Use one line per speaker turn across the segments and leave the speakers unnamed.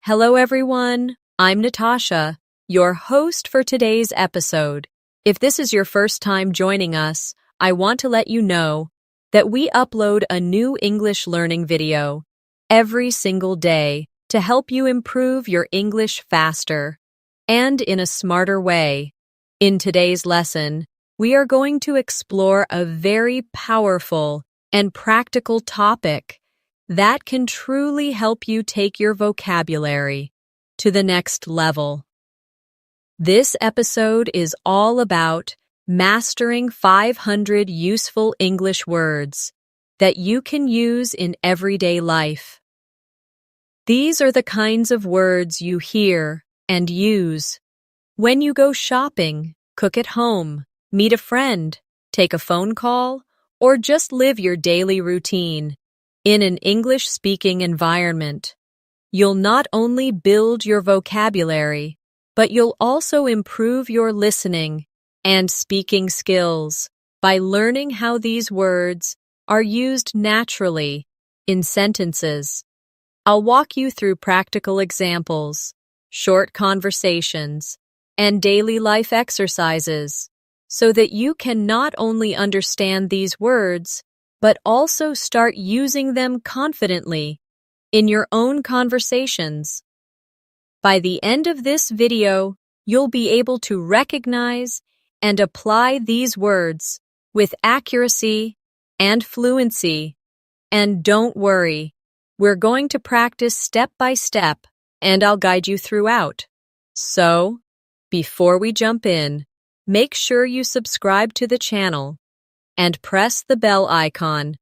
Hello, everyone. I'm Natasha, your host for today's episode. If this is your first time joining us, I want to let you know that we upload a new English learning video every single day to help you improve your English faster and in a smarter way. In today's lesson, we are going to explore a very powerful and practical topic that can truly help you take your vocabulary to the next level. This episode is all about mastering 500 useful English words that you can use in everyday life. These are the kinds of words you hear and use when you go shopping, cook at home, meet a friend, take a phone call, or just live your daily routine. In an English-speaking environment, you'll not only build your vocabulary, but you'll also improve your listening and speaking skills by learning how these words are used naturally in sentences. I'll walk you through practical examples, short conversations, and daily life exercises so that you can not only understand these words, but also start using them confidently in your own conversations. By the end of this video, you'll be able to recognize and apply these words with accuracy and fluency. And don't worry, we're going to practice step by step, and I'll guide you throughout. So, before we jump in, make sure you subscribe to the channel and press the bell icon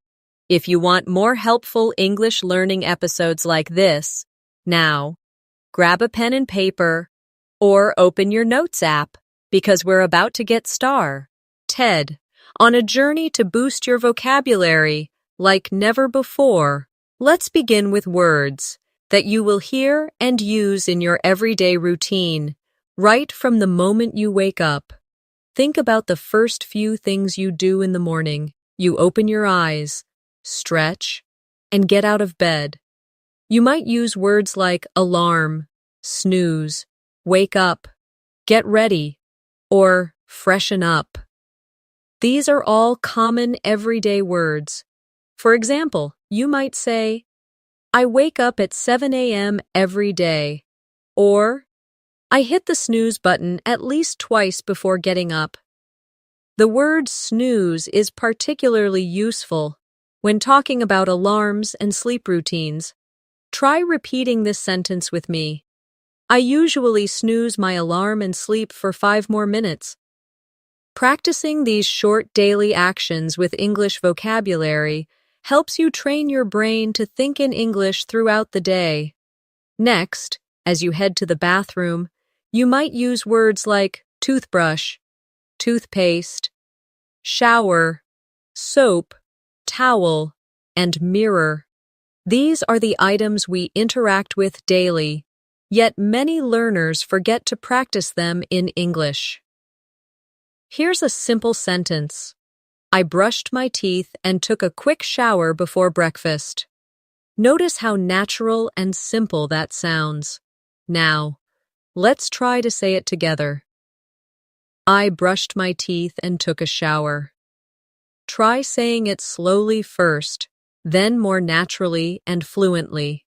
if you want more helpful English learning episodes like this. Now, grab a pen and paper or open your notes app because we're about to get started on a journey to boost your vocabulary like never before. Let's begin with words that you will hear and use in your everyday routine right from the moment you wake up. Think about the first few things you do in the morning. You open your eyes, stretch, and get out of bed. You might use words like alarm, snooze, wake up, get ready, or freshen up. These are all common everyday words. For example, you might say, I wake up at 7 a.m. every day, or I hit the snooze button at least twice before getting up. The word snooze is particularly useful when talking about alarms and sleep routines. Try repeating this sentence with me. I usually snooze my alarm and sleep for 5 more minutes. Practicing these short daily actions with English vocabulary helps you train your brain to think in English throughout the day. Next, as you head to the bathroom, you might use words like toothbrush, toothpaste, shower, soap, towel, and mirror. These are the items we interact with daily, yet many learners forget to practice them in English. Here's a simple sentence. I brushed my teeth and took a quick shower before breakfast. Notice how natural and simple that sounds. Now, let's try to say it together. I brushed my teeth and took a shower. Try saying it slowly first, then more naturally and fluently.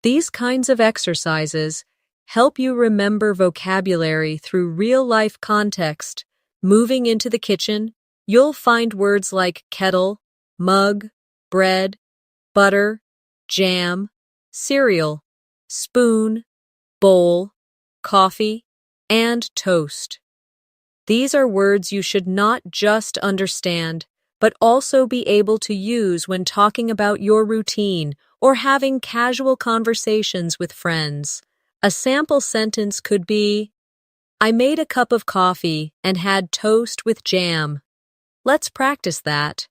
These kinds of exercises help you remember vocabulary through real-life context. Moving into the kitchen, you'll find words like kettle, mug, bread, butter, jam, cereal, spoon, bowl, coffee, and toast. These are words you should not just understand, but also be able to use when talking about your routine or having casual conversations with friends. A sample sentence could be, I made a cup of coffee and had toast with jam. Let's practice that.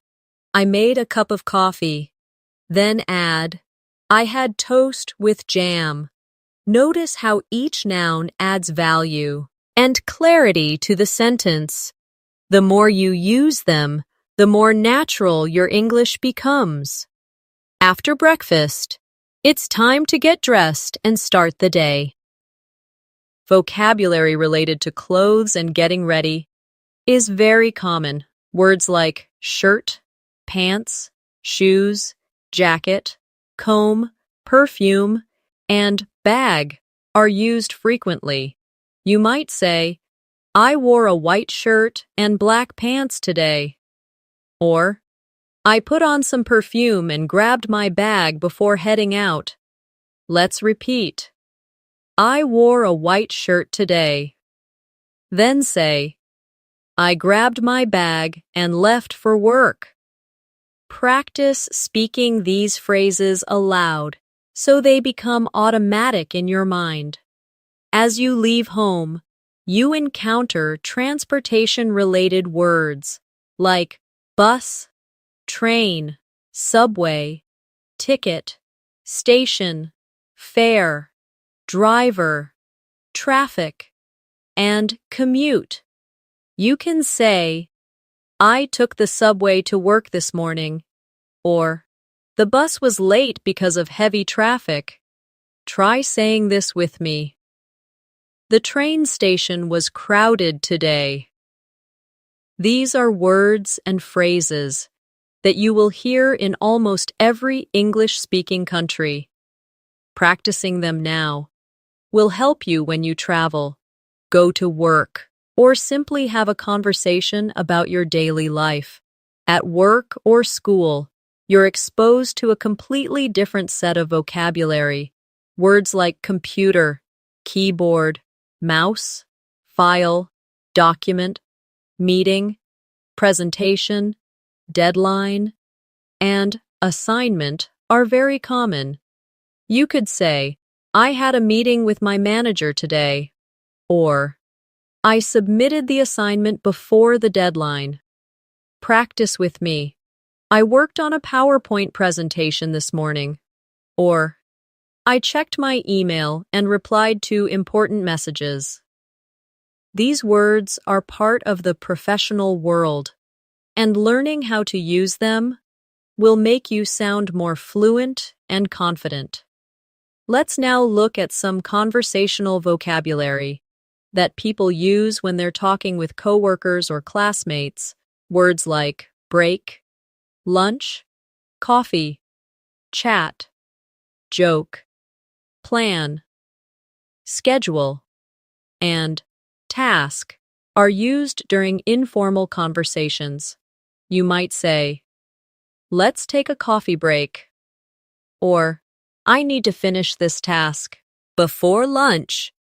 I made a cup of coffee. Then add, I had toast with jam. Notice how each noun adds value and clarity to the sentence. The more you use them, the more natural your English becomes. After breakfast, It's time to get dressed and start the day. Vocabulary related to clothes and getting ready is very common. Words like shirt, pants, shoes, jacket, comb, perfume, and bag are used frequently. You might say, I wore a white shirt and black pants today. Or, I put on some perfume and grabbed my bag before heading out. Let's repeat. I wore a white shirt today. Then say, I grabbed my bag and left for work. Practice speaking these phrases aloud so they become automatic in your mind. As you leave home, you encounter transportation-related words like bus, train, subway, ticket, station, fare, driver, traffic, and commute. You can say, I took the subway to work this morning, or the bus was late because of heavy traffic. Try saying this with me. The train station was crowded today. These are words and phrases that you will hear in almost every English-speaking country. Practicing them now will help you when you travel, go to work, or simply have a conversation about your daily life. At work or school, you're exposed to a completely different set of vocabulary. Words like computer, keyboard, mouse, file, document, meeting, presentation, deadline, and assignment are very common. You could say, I had a meeting with my manager today, or I submitted the assignment before the deadline. Practice with me. I worked on a PowerPoint presentation this morning, or I checked my email and replied to important messages. These words are part of the professional world, and learning how to use them will make you sound more fluent and confident. Let's now look at some conversational vocabulary that people use when they're talking with coworkers or classmates. Words like break, lunch, coffee, chat, joke, plan, schedule, and task are used during informal conversations. You might say, let's take a coffee break, or I need to finish this task before lunch.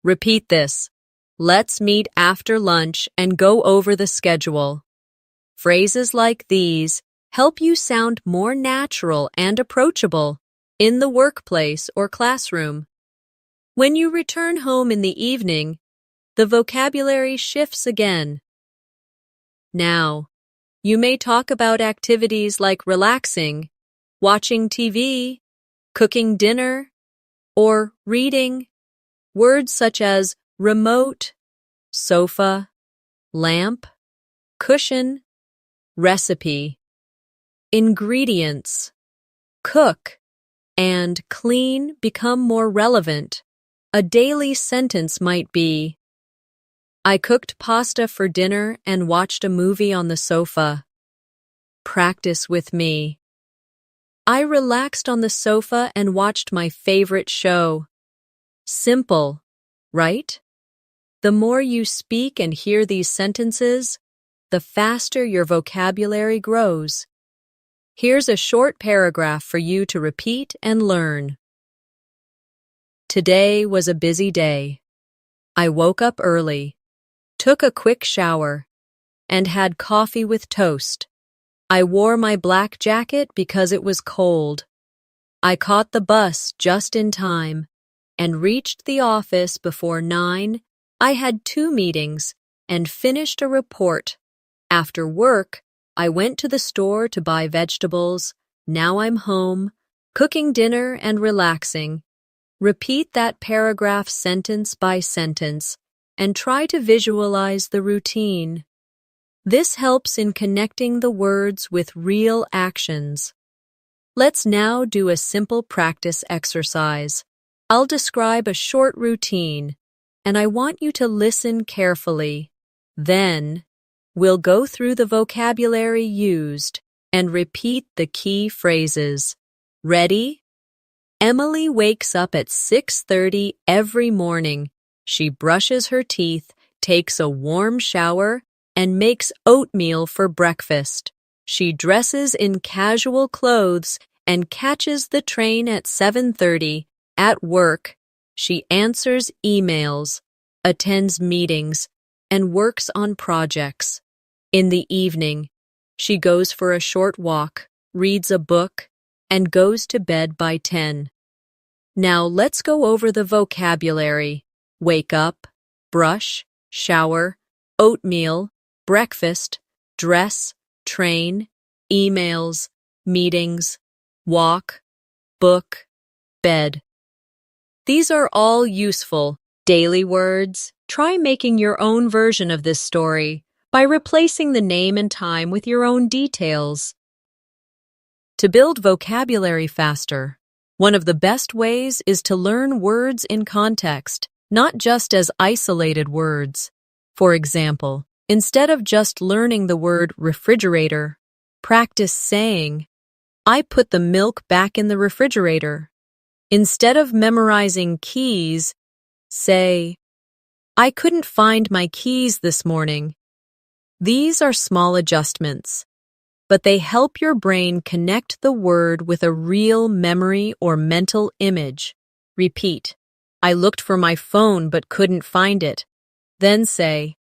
Repeat this. Let's meet after lunch and go over the schedule. Phrases like these help you sound more natural and approachable in the workplace or classroom. When you return home in the evening, the vocabulary shifts again. Now, you may talk about activities like relaxing, watching TV, cooking dinner, or reading. Words such as remote, sofa, lamp, cushion, recipe, ingredients, cook, and clean become more relevant. A daily sentence might be, I cooked pasta for dinner and watched a movie on the sofa. Practice with me. I relaxed on the sofa and watched my favorite show. Simple, right? The more you speak and hear these sentences, the faster your vocabulary grows. Here's a short paragraph for you to repeat and learn. Today was a busy day. I woke up early, took a quick shower, and had coffee with toast. I wore my black jacket because it was cold. I caught the bus just in time and reached the office before 9. I had 2 meetings and finished a report. After work, I went to the store to buy vegetables. Now I'm home, cooking dinner and relaxing. Repeat that paragraph sentence by sentence and try to visualize the routine. This helps in connecting the words with real actions. Let's now do a simple practice exercise. I'll describe a short routine, and I want you to listen carefully. Then, we'll go through the vocabulary used and repeat the key phrases. Ready? Emily wakes up at 6:30 every morning. She brushes her teeth, takes a warm shower, and makes oatmeal for breakfast. She dresses in casual clothes and catches the train at 7:30. At work, she answers emails, attends meetings, and works on projects. In the evening, she goes for a short walk, reads a book, and goes to bed by 10. Now let's go over the vocabulary. Wake up, brush, shower, oatmeal, breakfast, dress, train, emails, meetings, walk, book, bed. These are all useful daily words. Try making your own version of this story by replacing the name and time with your own details. To build vocabulary faster, one of the best ways is to learn words in context, not just as isolated words. For example, instead of just learning the word refrigerator, practice saying, "I put the milk back in the refrigerator." Instead of memorizing keys, say, "I couldn't find my keys this morning." These are small adjustments, but they help your brain connect the word with a real memory or mental image. Repeat, "I looked for my phone but couldn't find it." Then say,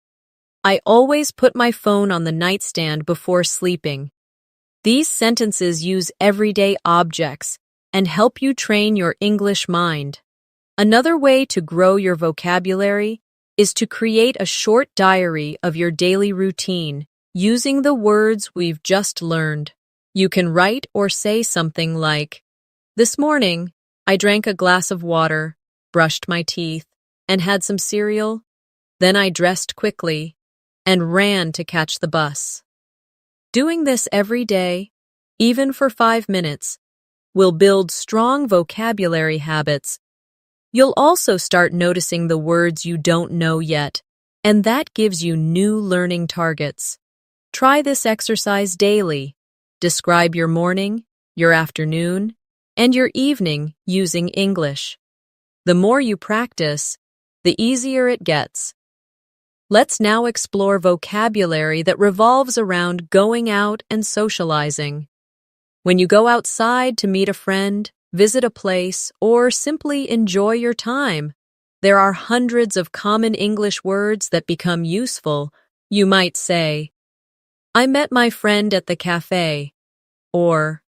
"I always put my phone on the nightstand before sleeping." These sentences use everyday objects and help you train your English mind. Another way to grow your vocabulary is to create a short diary of your daily routine using the words we've just learned. You can write or say something like, "This morning, I drank a glass of water, brushed my teeth, and had some cereal. Then I dressed quickly and ran to catch the bus." Doing this every day, even for 5 minutes, will build strong vocabulary habits. You'll also start noticing the words you don't know yet, and that gives you new learning targets. Try this exercise daily. Describe your morning, your afternoon, and your evening using English. The more you practice, the easier it gets. Let's now explore vocabulary that revolves around going out and socializing. When you go outside to meet a friend, visit a place, or simply enjoy your time, there are hundreds of common English words that become useful. You might say, "I met my friend at the cafe," or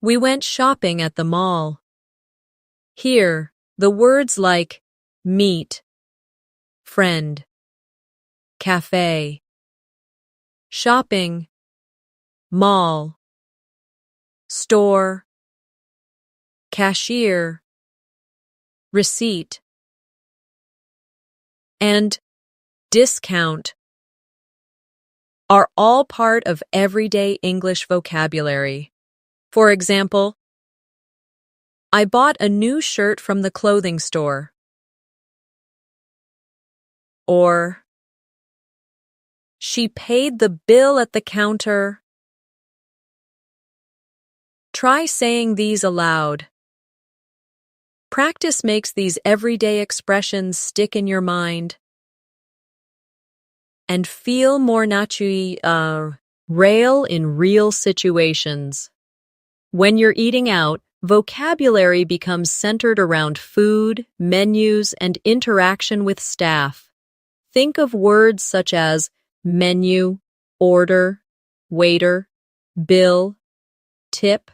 "We went shopping at the mall." Here, the words like meet, friend, cafe, shopping, mall, store, cashier, receipt, and discount are all part of everyday English vocabulary. For example, "I bought a new shirt from the clothing store," or "She paid the bill at the counter." Try saying these aloud. Practice makes these everyday expressions stick in your mind and feel more real in real situations. When you're eating out, vocabulary becomes centered around food, menus, and interaction with staff. Think of words such as menu, order, waiter, bill, tip,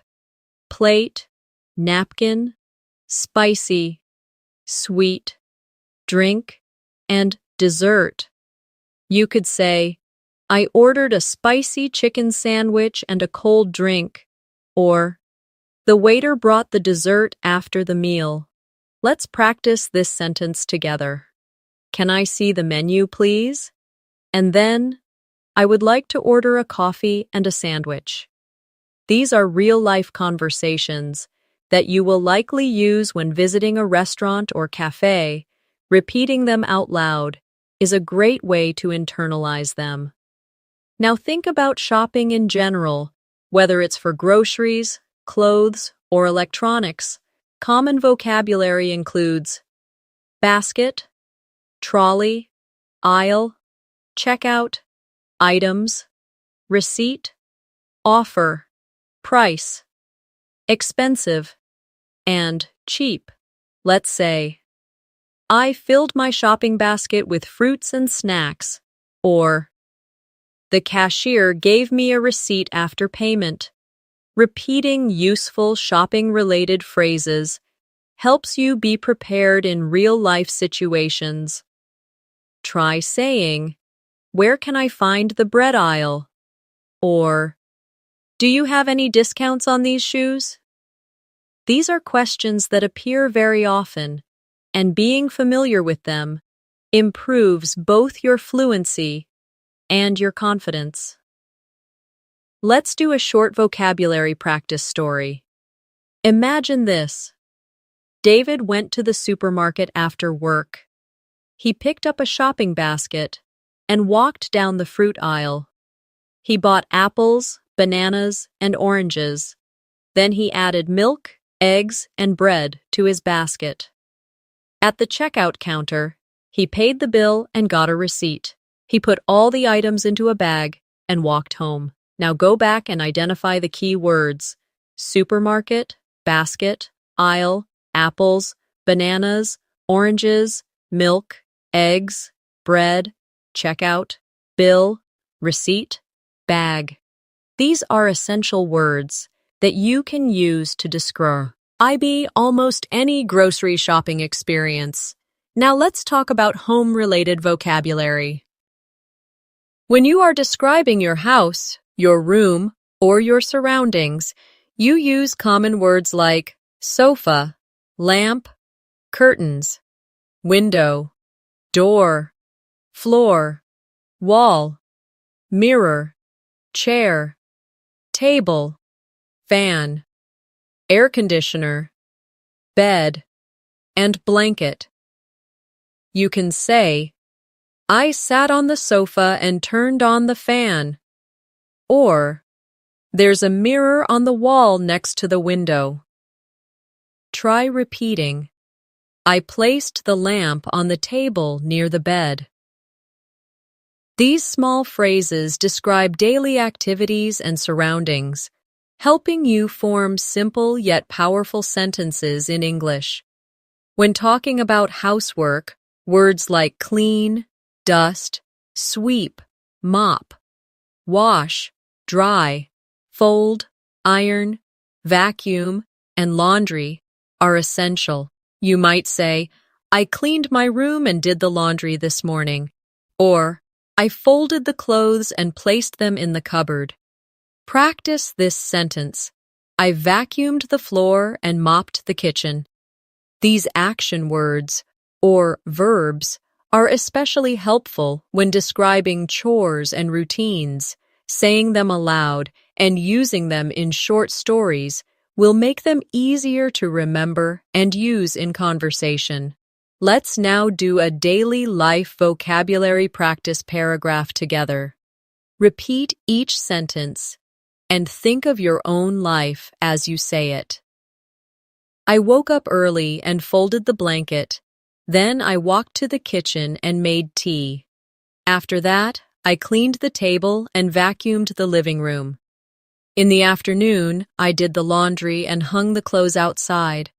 plate, napkin, spicy, sweet, drink, and dessert. You could say, "I ordered a spicy chicken sandwich and a cold drink," or "The waiter brought the dessert after the meal." Let's practice this sentence together. "Can I see the menu, please?" And then, "I would like to order a coffee and a sandwich." These are real-life conversations that you will likely use when visiting a restaurant or cafe. Repeating them out loud is a great way to internalize them. Now think about shopping in general, whether it's for groceries, clothes, or electronics. Common vocabulary includes basket, trolley, aisle, checkout, items, receipt, offer, price, expensive, and cheap. Let's say, I filled my shopping basket with fruits and snacks, or the cashier gave me a receipt after payment. Repeating useful shopping-related phrases helps you be prepared in real-life situations. Try saying, "Where can I find the bread aisle?" Or, "Do you have any discounts on these shoes?" These are questions that appear very often, and being familiar with them improves both your fluency and your confidence. Let's do a short vocabulary practice story. Imagine this. David went to the supermarket after work. He picked up a shopping basket and walked down the fruit aisle. He bought apples, bananas, and oranges. Then he added milk, eggs, and bread to his basket. At the checkout counter, he paid the bill and got a receipt. He put all the items into a bag and walked home. Now go back and identify the key words: supermarket, basket, aisle, apples, bananas, oranges, milk, eggs, bread, checkout, bill, receipt, bag. These are essential words that you can use to describe almost any grocery shopping experience. Now let's talk about home-related vocabulary. When you are describing your house, your room, or your surroundings, you use common words like sofa, lamp, curtains, window, door, floor, wall, mirror, chair, table, fan, air conditioner, bed, and blanket. You can say, "I sat on the sofa and turned on the fan," or, "There's a mirror on the wall next to the window." Try repeating, "I placed the lamp on the table near the bed." These small phrases describe daily activities and surroundings, helping you form simple yet powerful sentences in English. When talking about housework, words like clean, dust, sweep, mop, wash, dry, fold, iron, vacuum, and laundry are essential. You might say, "I cleaned my room and did the laundry this morning," or "I folded the clothes and placed them in the cupboard." Practice this sentence: "I vacuumed the floor and mopped the kitchen." These action words, or verbs, are especially helpful when describing chores and routines. Saying them aloud and using them in short stories will make them easier to remember and use in conversation. Let's now do a daily life vocabulary practice paragraph together. Repeat each sentence and think of your own life as you say it. I woke up early and folded the blanket. Then I walked to the kitchen and made tea. After that, I cleaned the table and vacuumed the living room. In the afternoon, I did the laundry and hung the clothes outside.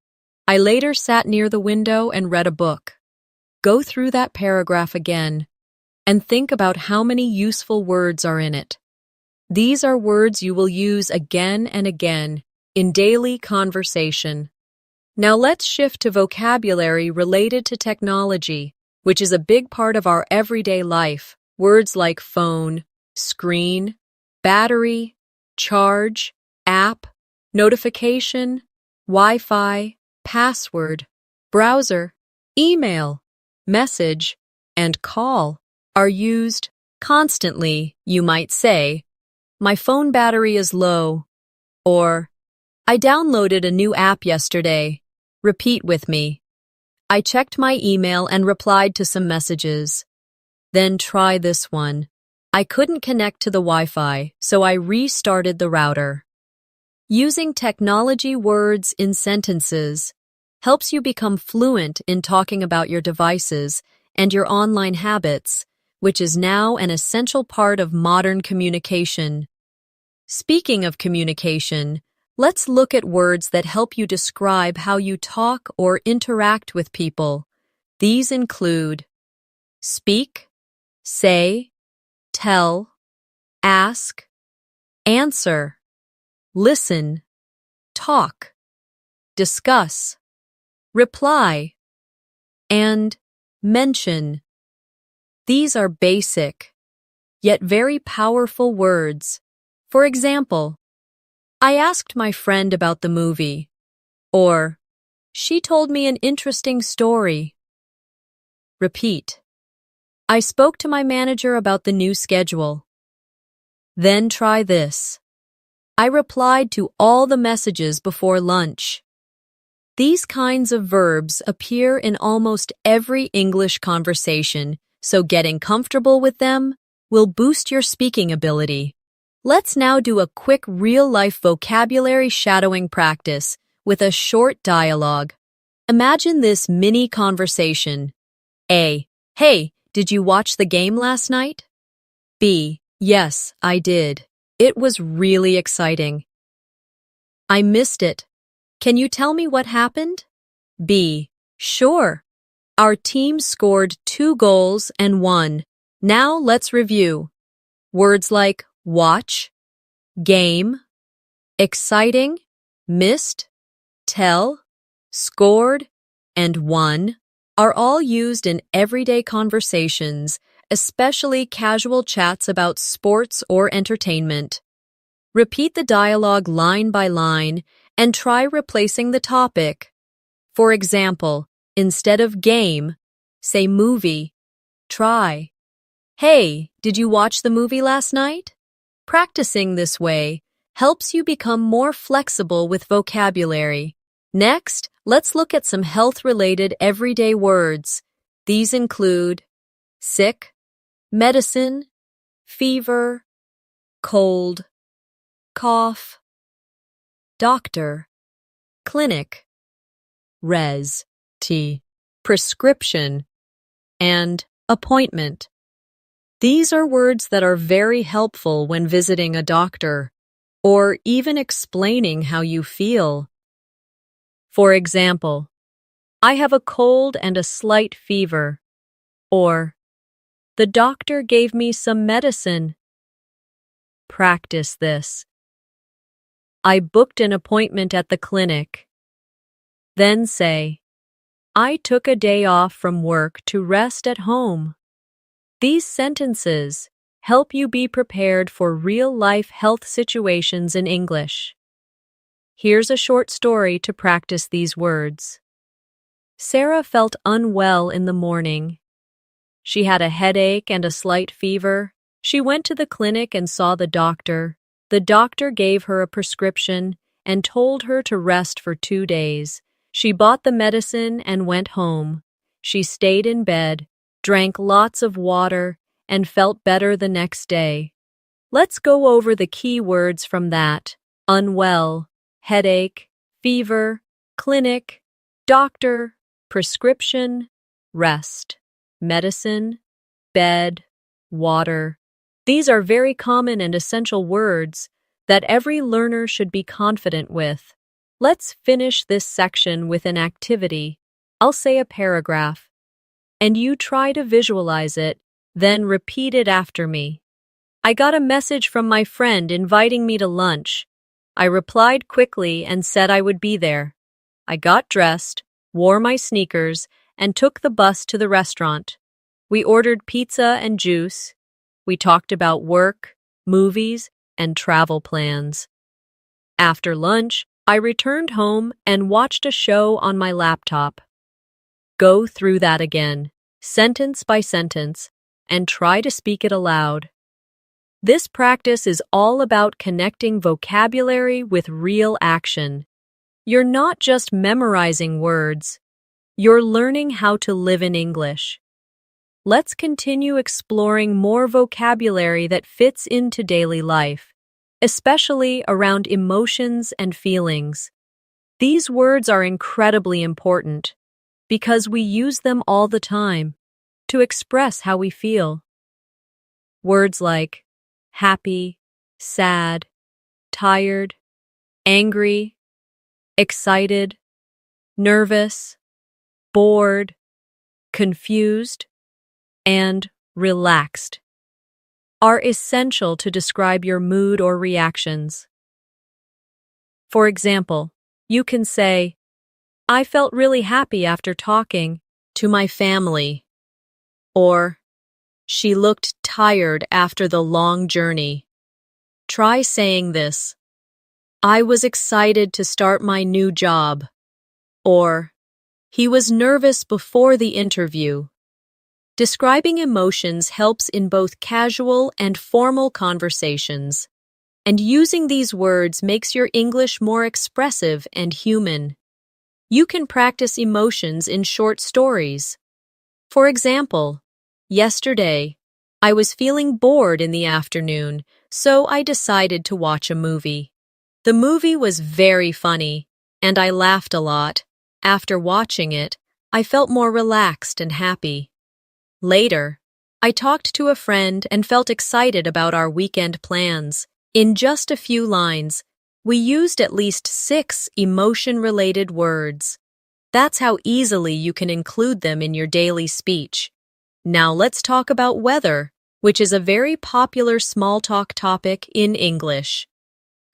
I later sat near the window and read a book. Go through that paragraph again and think about how many useful words are in it. These are words you will use again and again in daily conversation. Now let's shift to vocabulary related to technology, which is a big part of our everyday life. Words like phone, screen, battery, charge, app, notification, Wi-Fi, password, browser, email, message, and call are used constantly. You might say, "My phone battery is low." Or, I downloaded a new app yesterday. Repeat with me. I checked my email and replied to some messages. Then try this one. I couldn't connect to the Wi-Fi, so I restarted the router. Using technology words in sentences helps you become fluent in talking about your devices and your online habits, which is now an essential part of modern communication. Speaking of communication, let's look at words that help you describe how you talk or interact with people. These include speak, say, tell, ask, answer, listen, talk, discuss, reply, and mention. These are basic, yet very powerful words. For example, I asked my friend about the movie, or she told me an interesting story. Repeat. I spoke to my manager about the new schedule. Then try this. I replied to all the messages before lunch. These kinds of verbs appear in almost every English conversation, so getting comfortable with them will boost your speaking ability. Let's now do a quick real-life vocabulary shadowing practice with a short dialogue. Imagine this mini conversation. A. Hey, did you watch the game last night? B. Yes, I did. It was really exciting. I missed it. Can you tell me what happened? B. Sure. Our team scored 2 goals and won. Now let's review. Words like watch, game, exciting, missed, tell, scored, and won are all used in everyday conversations, especially casual chats about sports or entertainment. Repeat the dialogue line by line and try replacing the topic. For example, instead of game, say movie. Try, hey, did you watch the movie last night? Practicing this way helps you become more flexible with vocabulary. Next, let's look at some health-related everyday words. These include sick, medicine, fever, cold, cough, doctor, clinic, prescription, and appointment. These are words that are very helpful when visiting a doctor or even explaining how you feel. For example, I have a cold and a slight fever, or the doctor gave me some medicine. Practice this. I booked an appointment at the clinic. Then say, I took a day off from work to rest at home. These sentences help you be prepared for real-life health situations in English. Here's a short story to practice these words. Sarah felt unwell in the morning. She had a headache and a slight fever. She went to the clinic and saw the doctor. The doctor gave her a prescription and told her to rest for 2 days. She bought the medicine and went home. She stayed in bed, drank lots of water, and felt better the next day. Let's go over the key words from that. Unwell, headache, fever, clinic, doctor, prescription, rest, medicine, bed, water. These are very common and essential words that every learner should be confident with. Let's finish this section with an activity. I'll say a paragraph, and you try to visualize it, then repeat it after me. I got a message from my friend inviting me to lunch. I replied quickly and said I would be there. I got dressed, wore my sneakers, and took the bus to the restaurant. We ordered pizza and juice. We talked about work, movies, and travel plans. After lunch, I returned home and watched a show on my laptop. Go through that again, sentence by sentence, and try to speak it aloud. This practice is all about connecting vocabulary with real action. You're not just memorizing words, you're learning how to live in English. Let's continue exploring more vocabulary that fits into daily life, especially around emotions and feelings. These words are incredibly important because we use them all the time to express how we feel. Words like happy, sad, tired, angry, excited, nervous, bored, confused, and relaxed are essential to describe your mood or reactions. For example, you can say, I felt really happy after talking to my family, or she looked tired after the long journey. Try saying this. I was excited to start my new job. Or, he was nervous before the interview. Describing emotions helps in both casual and formal conversations, and using these words makes your English more expressive and human. You can practice emotions in short stories. For example, yesterday, I was feeling bored in the afternoon, so I decided to watch a movie. The movie was very funny, and I laughed a lot. After watching it, I felt more relaxed and happy. Later, I talked to a friend and felt excited about our weekend plans. In just a few lines, we used at least 6 emotion-related words. That's how easily you can include them in your daily speech. Now let's talk about weather, which is a very popular small talk topic in English.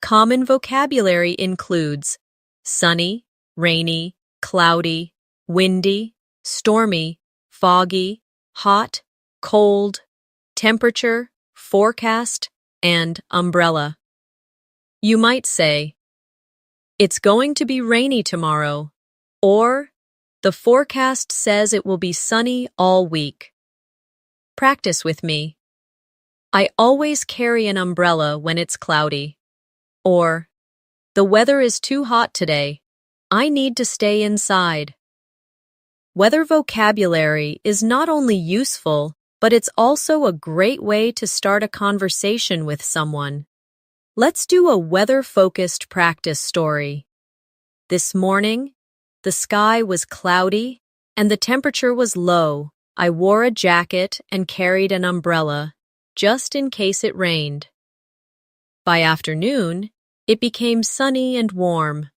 Common vocabulary includes sunny, rainy, cloudy, windy, stormy, foggy, hot, cold, temperature, forecast, and umbrella. You might say, it's going to be rainy tomorrow, or the forecast says it will be sunny all week. Practice with me. I always carry an umbrella when it's cloudy. Or, the weather is too hot today. I need to stay inside. Weather vocabulary is not only useful, but it's also a great way to start a conversation with someone. Let's do a weather-focused practice story. This morning, the sky was cloudy and the temperature was low. I wore a jacket and carried an umbrella, just in case it rained. By afternoon, it became sunny and warm.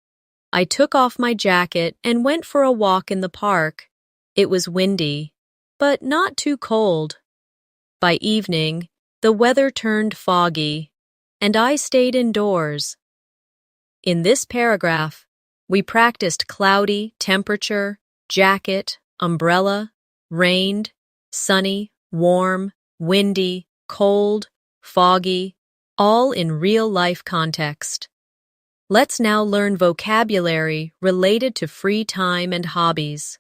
I took off my jacket and went for a walk in the park. It was windy, but not too cold. By evening, the weather turned foggy, and I stayed indoors. In this paragraph, we practiced cloudy, temperature, jacket, umbrella, rained, sunny, warm, windy, cold, foggy, all in real-life context. Let's now learn vocabulary related to free time and hobbies.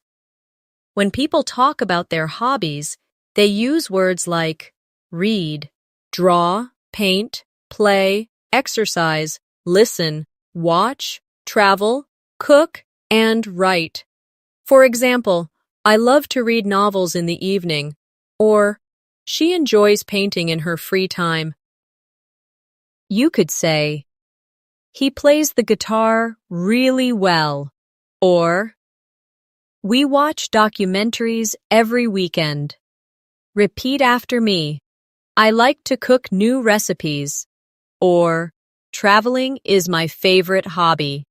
When people talk about their hobbies, they use words like read, draw, paint, play, exercise, listen, watch, travel, cook, and write. For example, I love to read novels in the evening, or she enjoys painting in her free time. You could say, he plays the guitar really well, or we watch documentaries every weekend. Repeat after me. I like to cook new recipes, or traveling is my favorite hobby.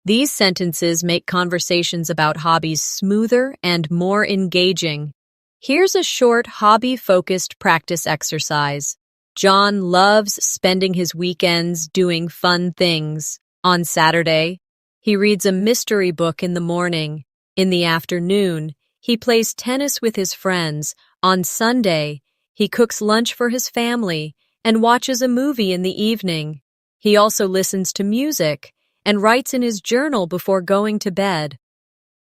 These sentences make conversations about hobbies smoother and more engaging. Here's a short hobby-focused practice exercise. John loves spending his weekends doing fun things. On Saturday, he reads a mystery book in the morning. In the afternoon, he plays tennis with his friends. On Sunday, he cooks lunch for his family and watches a movie in the evening. He also listens to music and writes in his journal before going to bed.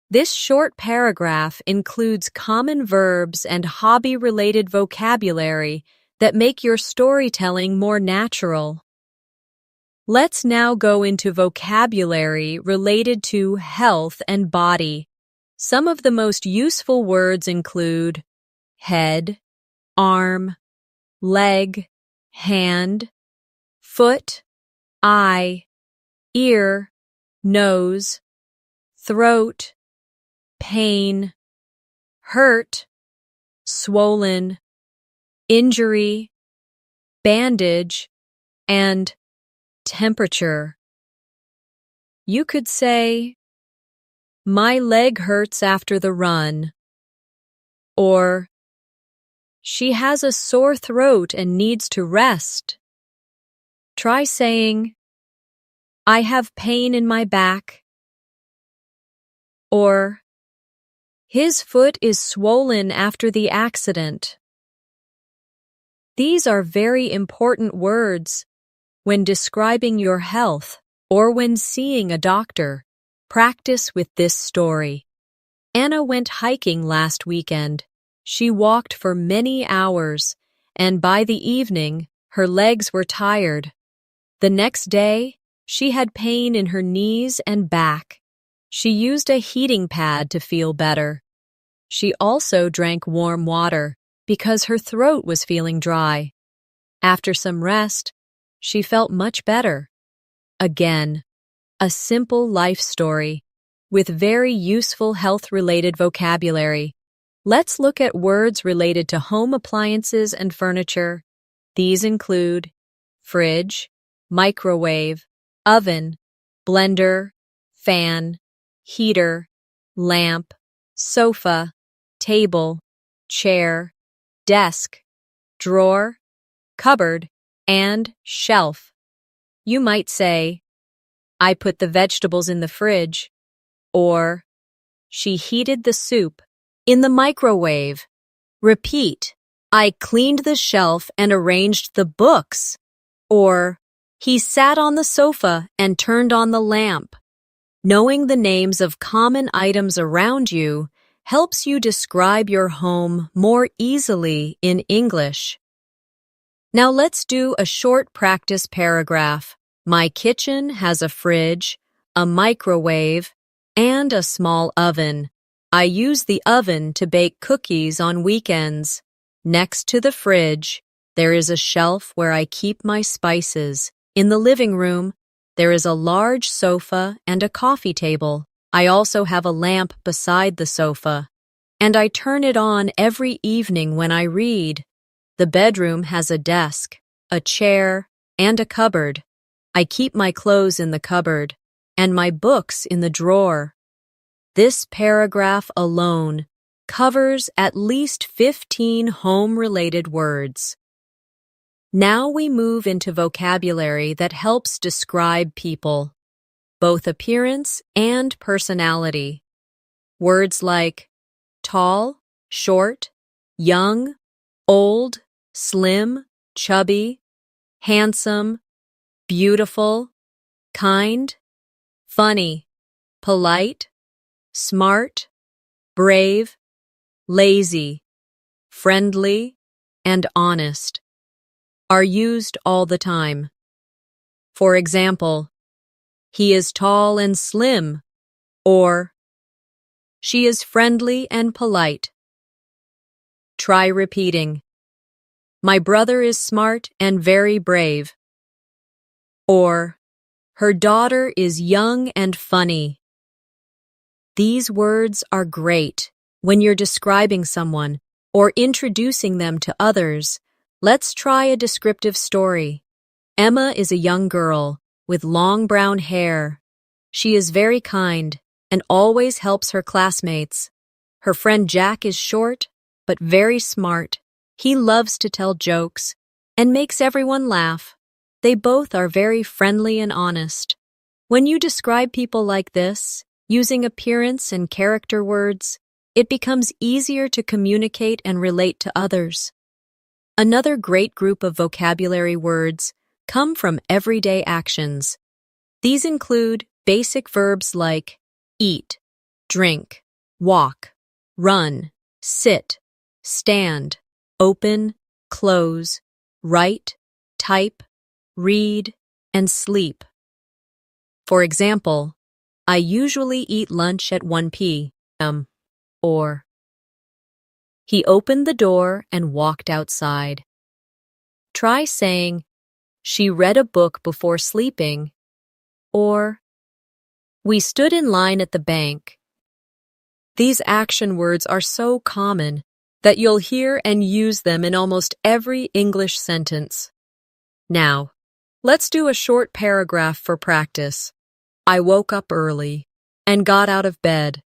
This short paragraph includes common verbs and hobby-related vocabulary that make your storytelling more natural. Let's now go into vocabulary related to health and body. Some of the most useful words include head, arm, leg, hand, foot, eye, ear, nose, throat, pain, hurt, swollen, injury, bandage, and temperature. You could say, "My leg hurts after the run," or "She has a sore throat and needs to rest." Try saying, "I have pain in my back," or "His foot is swollen after the accident." These are very important words when describing your health or when seeing a doctor. Practice with this story. Anna went hiking last weekend. She walked for many hours, and by the evening, her legs were tired. The next day, she had pain in her knees and back. She used a heating pad to feel better. She also drank warm water because her throat was feeling dry. After some rest, she felt much better. Again, a simple life story with very useful health-related vocabulary. Let's look at words related to home appliances and furniture. These include fridge, microwave, oven, blender, fan, heater, lamp, sofa, table, chair, desk, drawer, cupboard, and shelf. You might say, "I put the vegetables in the fridge," or "She heated the soup in the microwave." Repeat, "I cleaned the shelf and arranged the books," or "He sat on the sofa and turned on the lamp." Knowing the names of common items around you helps you describe your home more easily in English. Now let's do a short practice paragraph. My kitchen has a fridge, a microwave, and a small oven. I use the oven to bake cookies on weekends. Next to the fridge, there is a shelf where I keep my spices. In the living room, there is a large sofa and a coffee table. I also have a lamp beside the sofa, and I turn it on every evening when I read. The bedroom has a desk, a chair, and a cupboard. I keep my clothes in the cupboard and my books in the drawer. This paragraph alone covers at least 15 home-related words. Now we move into vocabulary that helps describe people, both appearance and personality. Words like tall, short, young, old, slim, chubby, handsome, beautiful, kind, funny, polite, smart, brave, lazy, friendly, and honest are used all the time. For example, "He is tall and slim," or "She is friendly and polite." Try repeating, "My brother is smart and very brave," or "Her daughter is young and funny." These words are great when you're describing someone or introducing them to others. Let's try a descriptive story. Emma is a young girl with long brown hair. She is very kind and always helps her classmates. Her friend Jack is short but very smart. He loves to tell jokes and makes everyone laugh. They both are very friendly and honest. When you describe people like this, using appearance and character words, it becomes easier to communicate and relate to others. Another great group of vocabulary words come from everyday actions. These include basic verbs like eat, drink, walk, run, sit, stand, open, close, write, type, read, and sleep. For example, I usually eat lunch at 1 p.m. Or, he opened the door and walked outside. Try saying, she read a book before sleeping. Or, we stood in line at the bank. These action words are so common that you'll hear and use them in almost every English sentence. Now, let's do a short paragraph for practice. I woke up early and got out of bed.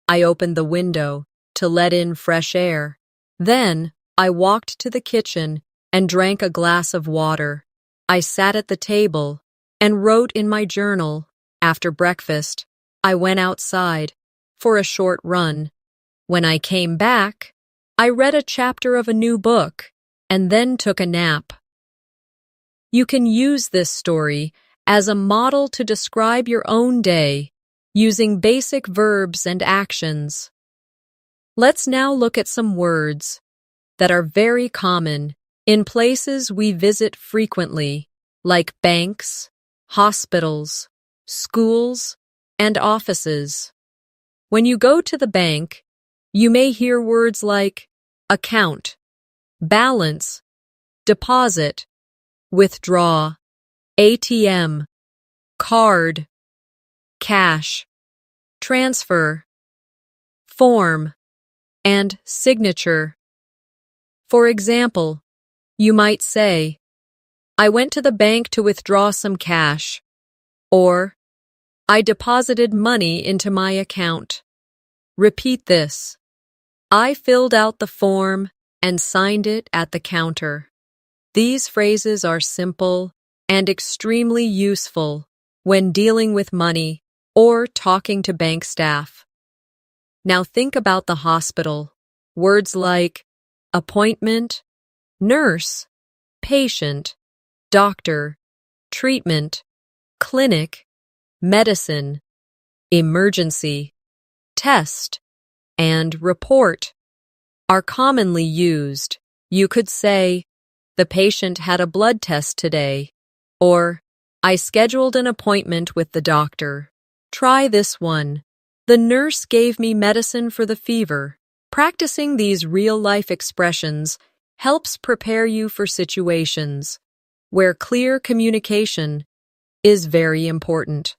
I opened the window to let in fresh air. Then, I walked to the kitchen and drank a glass of water. I sat at the table and wrote in my journal. After breakfast, I went outside for a short run. When I came back, I read a chapter of a new book and then took a nap. You can use this story as a model to describe your own day using basic verbs and actions. Let's now look at some words that are very common in places we visit frequently, like banks, hospitals, schools, and offices. When you go to the bank, you may hear words like account, balance, deposit, withdraw, ATM, card, cash, transfer, form, and signature. For example, you might say, I went to the bank to withdraw some cash, or I deposited money into my account. Repeat this. I filled out the form and signed it at the counter. These phrases are simple and extremely useful when dealing with money or talking to bank staff. Now think about the hospital. Words like appointment, nurse, patient, doctor, treatment, clinic, medicine, emergency, test, and report are commonly used. You could say, the patient had a blood test today, or I scheduled an appointment with the doctor. Try this one. The nurse gave me medicine for the fever. Practicing these real-life expressions helps prepare you for situations where clear communication is very important.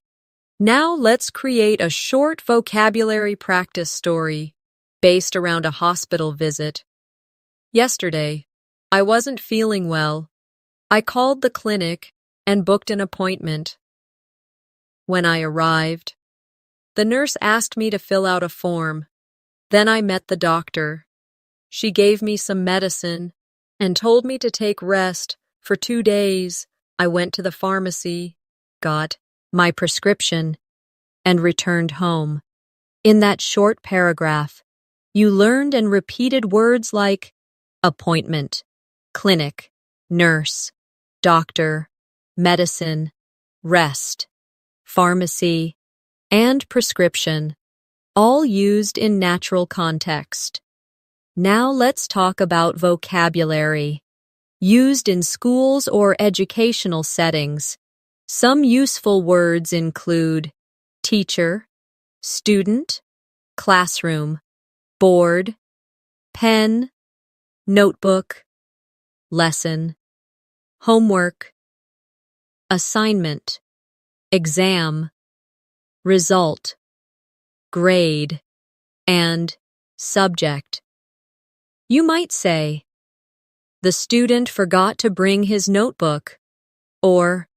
Now let's create a short vocabulary practice story based around a hospital visit. Yesterday, I wasn't feeling well. I called the clinic and booked an appointment. When I arrived, the nurse asked me to fill out a form. Then I met the doctor. She gave me some medicine and told me to take rest for 2 days. I went to the pharmacy, got my prescription, and returned home. In that short paragraph, you learned and repeated words like appointment, clinic, nurse, doctor, medicine, rest, pharmacy, and prescription, all used in natural context. Now let's talk about vocabulary. Used in schools or educational settings, some useful words include teacher, student, classroom, board, pen, notebook, lesson, homework, assignment, exam, result, grade, and subject. You might say, the student forgot to bring his notebook, or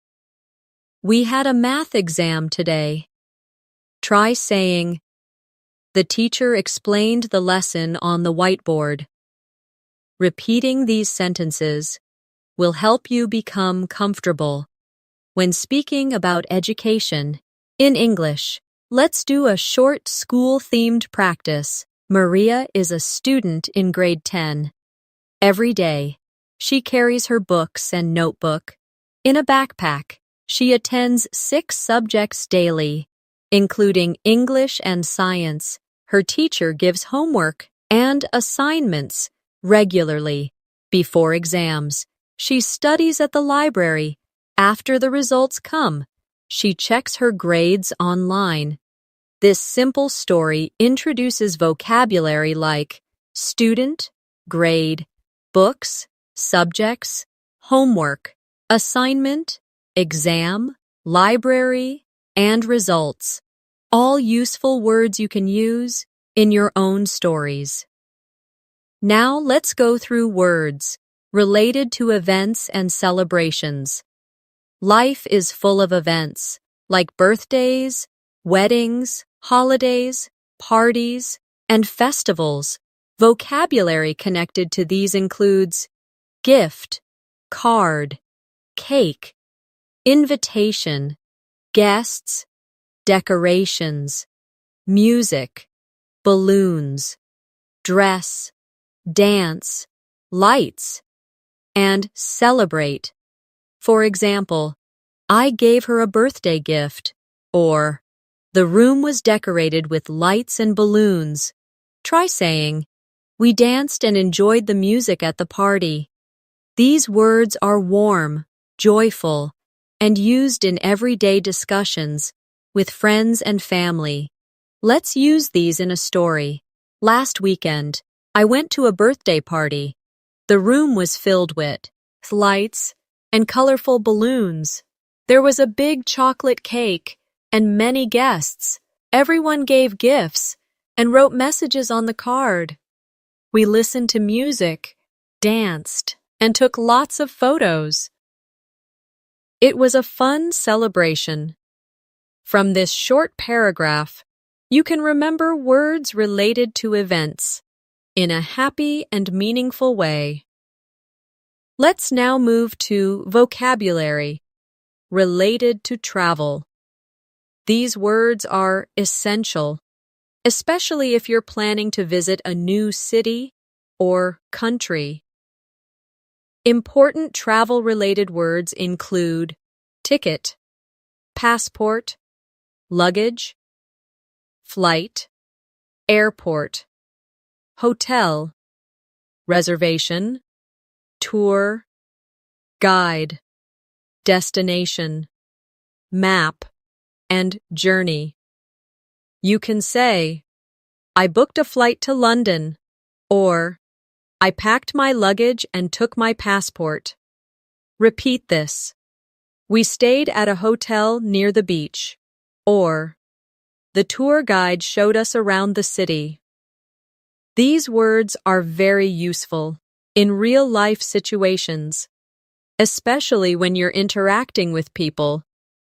we had a math exam today. Try saying, the teacher explained the lesson on the whiteboard. Repeating these sentences will help you become comfortable when speaking about education in English. Let's do a short school-themed practice. Maria is a student in grade 10. Every day, she carries her books and notebook in a backpack. She attends 6 subjects daily, including English and science. Her teacher gives homework and assignments regularly before exams. She studies at the library. After the results come, she checks her grades online. This simple story introduces vocabulary like student, grade, books, subjects, homework, assignment, exam, library, and results. All useful words you can use in your own stories. Now let's go through words related to events and celebrations. Life is full of events, like birthdays, weddings, holidays, parties, and festivals. Vocabulary connected to these includes gift, card, cake, invitation, guests, decorations, music, balloons, dress, dance, lights, and celebrate. For example, I gave her a birthday gift, or the room was decorated with lights and balloons. Try saying, we danced and enjoyed the music at the party. These words are warm, joyful, and used in everyday discussions with friends and family. Let's use these in a story. Last weekend, I went to a birthday party. The room was filled with lights and colorful balloons. There was a big chocolate cake and many guests. Everyone gave gifts and wrote messages on the card. We listened to music, danced, and took lots of photos. It was a fun celebration. From this short paragraph, you can remember words related to events in a happy and meaningful way. Let's now move to vocabulary related to travel. These words are essential, especially if you're planning to visit a new city or country. Important travel-related words include ticket, passport, luggage, flight, airport, hotel, reservation, tour, guide, destination, map, and journey. You can say, I booked a flight to London, or I packed my luggage and took my passport. Repeat this. We stayed at a hotel near the beach, or the tour guide showed us around the city. These words are very useful in real-life situations, especially when you're interacting with people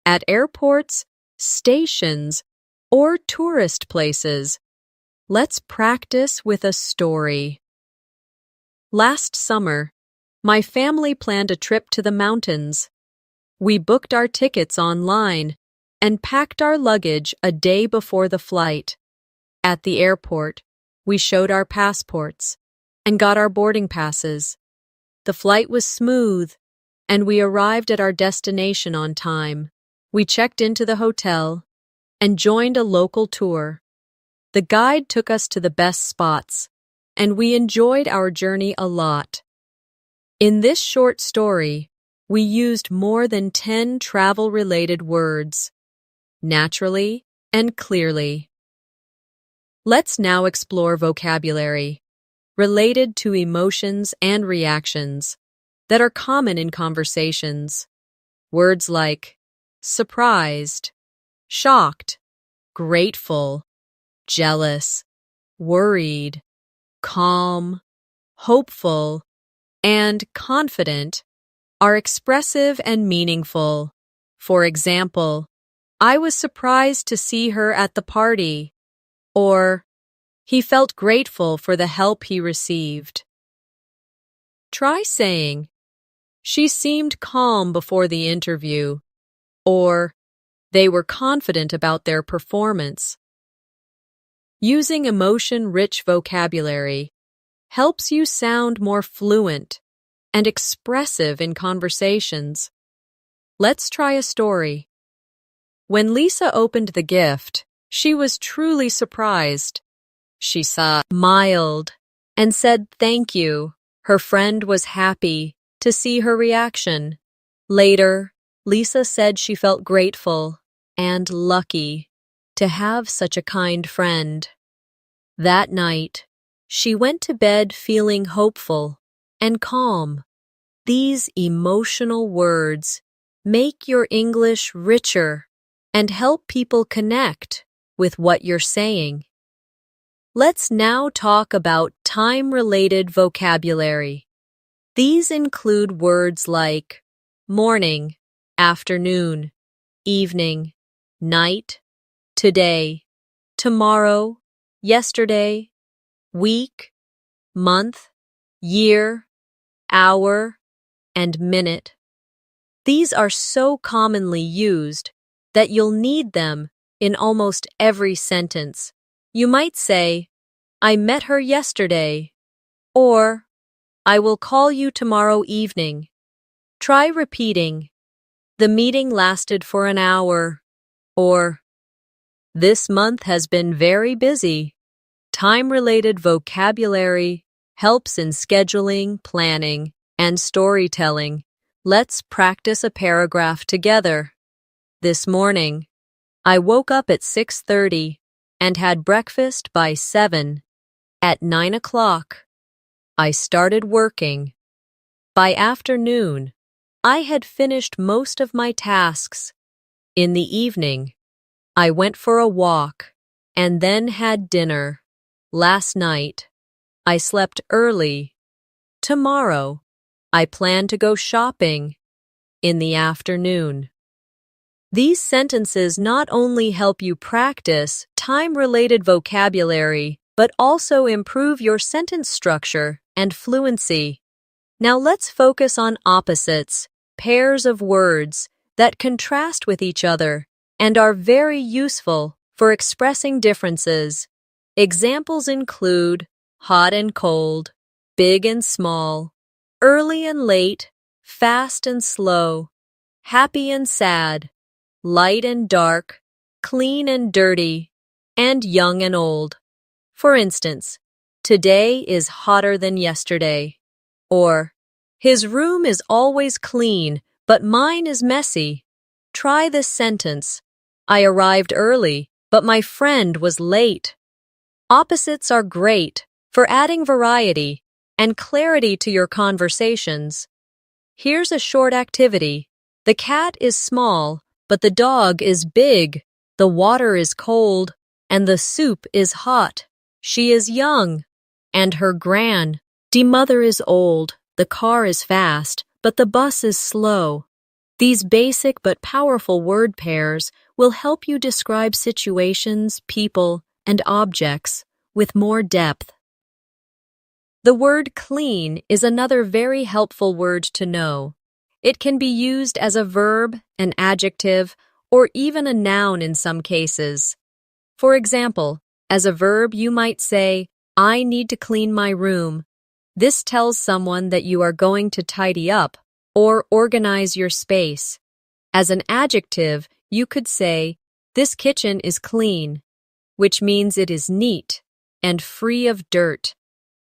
at airports, stations, or tourist places. Let's practice with a story. Last summer, my family planned a trip to the mountains. We booked our tickets online and packed our luggage a day before the flight. At the airport, we showed our passports and got our boarding passes. The flight was smooth, and we arrived at our destination on time. We checked into the hotel and joined a local tour. The guide took us to the best spots, and we enjoyed our journey a lot. In this short story, we used more than 10 travel-related words, naturally and clearly. Let's now explore vocabulary related to emotions and reactions that are common in conversations. Words like surprised, shocked, grateful, jealous, worried, calm, hopeful, and confident are expressive and meaningful. For example, I was surprised to see her at the party, or he felt grateful for the help he received. Try saying, she seemed calm before the interview, or they were confident about their performance. Using emotion-rich vocabulary helps you sound more fluent and expressive in conversations. Let's try a story. When Lisa opened the gift, she was truly surprised. She smiled and said thank you. Her friend was happy to see her reaction. Later, Lisa said she felt grateful and lucky to have such a kind friend. That night, she went to bed feeling hopeful and calm. These emotional words make your English richer and help people connect with what you're saying. Let's now talk about time-related vocabulary. These include words like morning, afternoon, evening, night, today, tomorrow, yesterday, week, month, year, hour, and minute. These are so commonly used that you'll need them in almost every sentence. You might say, I met her yesterday, or I will call you tomorrow evening. Try repeating, the meeting lasted for an hour, or this month has been very busy. Time-related vocabulary helps in scheduling, planning, and storytelling. Let's practice a paragraph together. This morning, I woke up at 6:30 and had breakfast by 7. At 9 o'clock, I started working. By afternoon, I had finished most of my tasks. In the evening, I went for a walk and then had dinner. Last night, I slept early. Tomorrow, I plan to go shopping in the afternoon. These sentences not only help you practice time-related vocabulary, but also improve your sentence structure and fluency. Now let's focus on opposites, pairs of words that contrast with each other and are very useful for expressing differences. Examples include hot and cold, big and small, early and late, fast and slow, happy and sad, light and dark, clean and dirty, and young and old. For instance, today is hotter than yesterday. Or, his room is always clean, but mine is messy. Try this sentence. I arrived early, but my friend was late. Opposites are great for adding variety and clarity to your conversations. Here's a short activity. The cat is small, but the dog is big. The water is cold, and the soup is hot. She is young, and her grandmother is old. The car is fast, but the bus is slow. These basic but powerful word pairs will help you describe situations, people, and objects with more depth. The word clean is another very helpful word to know. It can be used as a verb, an adjective, or even a noun in some cases. For example, as a verb you might say, I need to clean my room. This tells someone that you are going to tidy up or organize your space. As an adjective, you could say, this kitchen is clean, which means it is neat and free of dirt.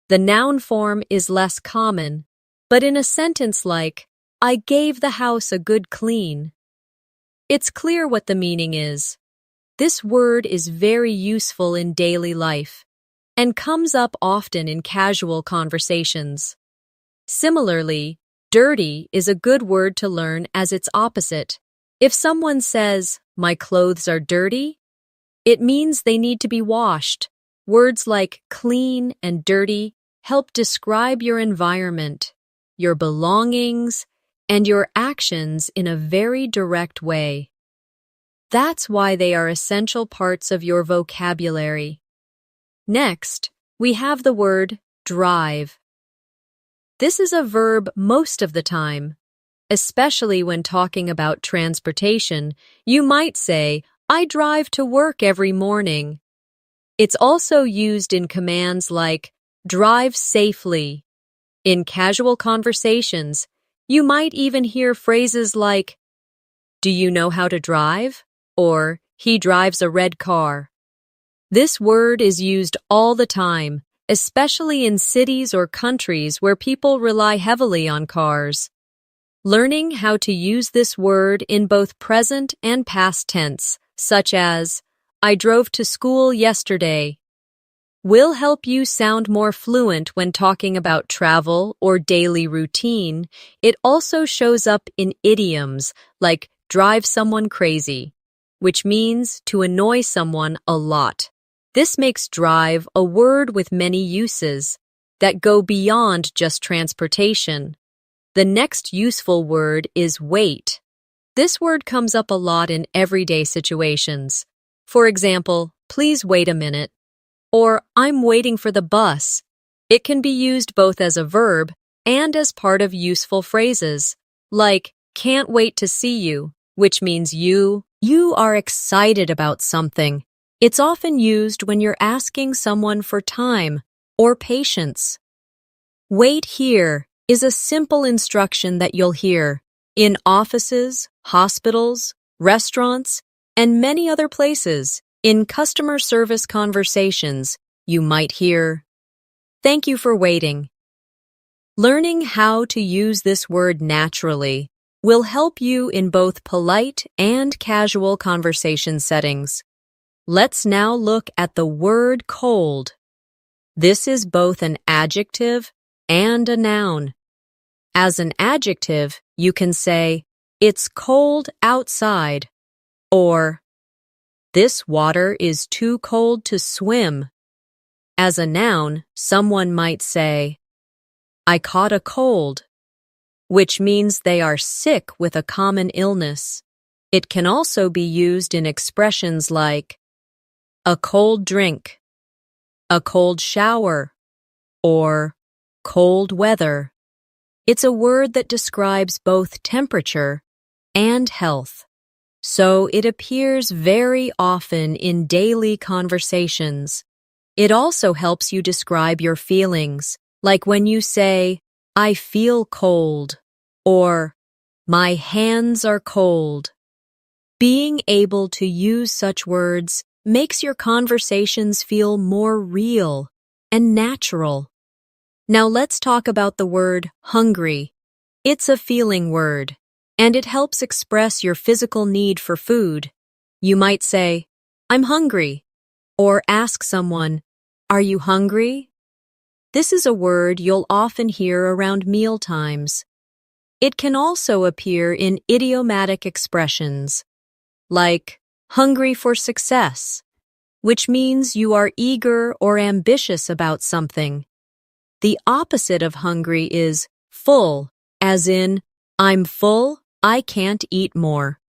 The noun form is less common, but in a sentence like, I gave the house a good clean, it's clear what the meaning is. This word is very useful in daily life and comes up often in casual conversations. Similarly, dirty is a good word to learn as its opposite. If someone says, my clothes are dirty, it means they need to be washed. Words like clean and dirty help describe your environment, your belongings, and your actions in a very direct way. That's why they are essential parts of your vocabulary. Next, we have the word drive. This is a verb most of the time. Especially when talking about transportation, you might say, I drive to work every morning. It's also used in commands like, drive safely. In casual conversations, you might even hear phrases like, do you know how to drive? Or, he drives a red car. This word is used all the time, especially in cities or countries where people rely heavily on cars. Learning how to use this word in both present and past tense, such as, I drove to school yesterday, will help you sound more fluent when talking about travel or daily routine. It also shows up in idioms like drive someone crazy, which means to annoy someone a lot. This makes drive a word with many uses that go beyond just transportation. The next useful word is wait. This word comes up a lot in everyday situations. For example, please wait a minute, or I'm waiting for the bus. It can be used both as a verb and as part of useful phrases, like can't wait to see you, which means you are excited about something. It's often used when you're asking someone for time or patience. Wait here is a simple instruction that you'll hear in offices, hospitals, restaurants, and many other places. In customer service conversations, you might hear, "Thank you for waiting." Learning how to use this word naturally will help you in both polite and casual conversation settings. Let's now look at the word cold. This is both an adjective and a noun. As an adjective, you can say, "It's cold outside," or "This water is too cold to swim." As a noun, someone might say, "I caught a cold," which means they are sick with a common illness. It can also be used in expressions like a cold drink, a cold shower, or cold weather. It's a word that describes both temperature and health. So it appears very often in daily conversations. It also helps you describe your feelings, like when you say, "I feel cold," or "My hands are cold." Being able to use such words makes your conversations feel more real and natural. Now let's talk about the word hungry. It's a feeling word, and it helps express your physical need for food. You might say, "I'm hungry," or ask someone, "Are you hungry?" This is a word you'll often hear around meal times. It can also appear in idiomatic expressions, like hungry for success, which means you are eager or ambitious about something. The opposite of hungry is full, as in, "I'm full, I can't eat more."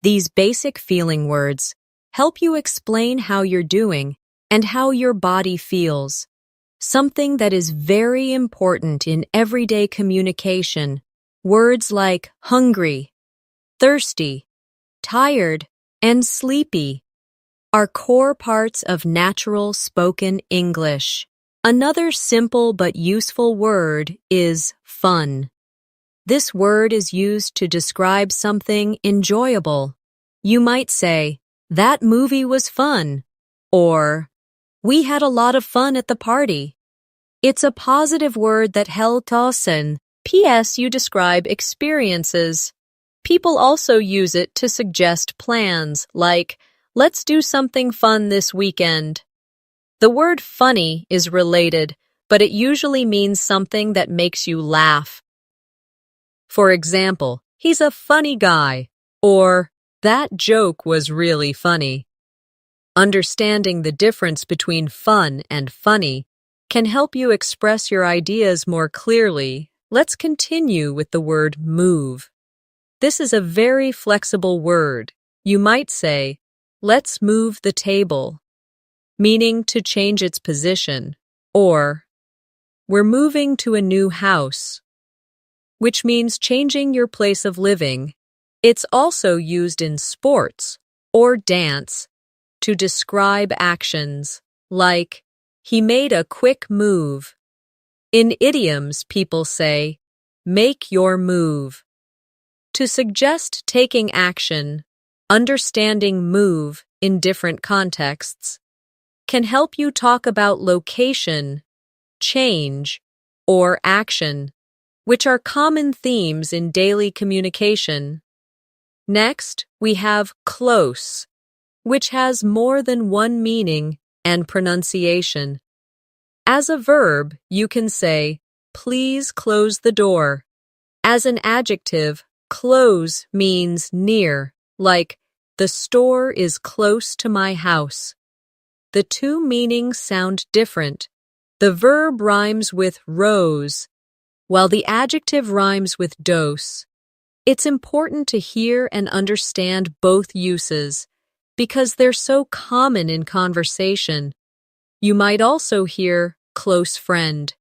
These basic feeling words help you explain how you're doing and how your body feels, something that is very important in everyday communication. Words like hungry, thirsty, tired, and sleepy are core parts of natural spoken English. Another simple but useful word is fun. This word is used to describe something enjoyable. You might say, "That movie was fun," or "We had a lot of fun at the party." It's a positive word that helps us and P.S. you describe experiences. People also use it to suggest plans, like, "Let's do something fun this weekend." The word funny is related, but it usually means something that makes you laugh. For example, "He's a funny guy," or "That joke was really funny." Understanding the difference between fun and funny can help you express your ideas more clearly. Let's continue with the word move. This is a very flexible word. You might say, "Let's move the table," meaning to change its position, or "We're moving to a new house," which means changing your place of living. It's also used in sports or dance to describe actions, like, "He made a quick move." In idioms, people say, "Make your move." To suggest taking action, understanding move in different contexts can help you talk about location, change, or action, which are common themes in daily communication. Next, we have close, which has more than one meaning and pronunciation. As a verb, you can say, "Please close the door." As an adjective, close means near, like, "The store is close to my house." The two meanings sound different. The verb rhymes with rose, while the adjective rhymes with dose. It's important to hear and understand both uses because they're so common in conversation. You might also hear close friend,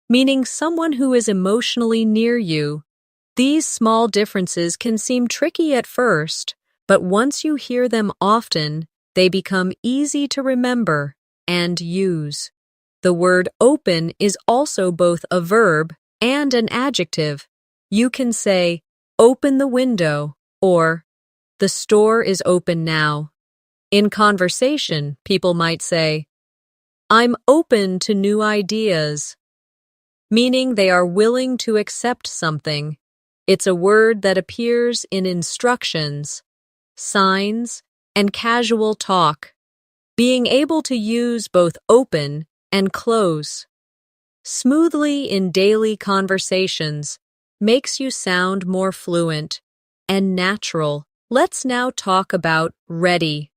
meaning someone who is emotionally near you. These small differences can seem tricky at first, but once you hear them often, they become easy to remember and use. The word open is also both a verb and an adjective. You can say, "Open the window," or "The store is open now." In conversation, people might say, "I'm open to new ideas," meaning they are willing to accept something. It's a word that appears in instructions, signs, and casual talk. Being able to use both open and close smoothly in daily conversations makes you sound more fluent and natural. Let's now talk about ready.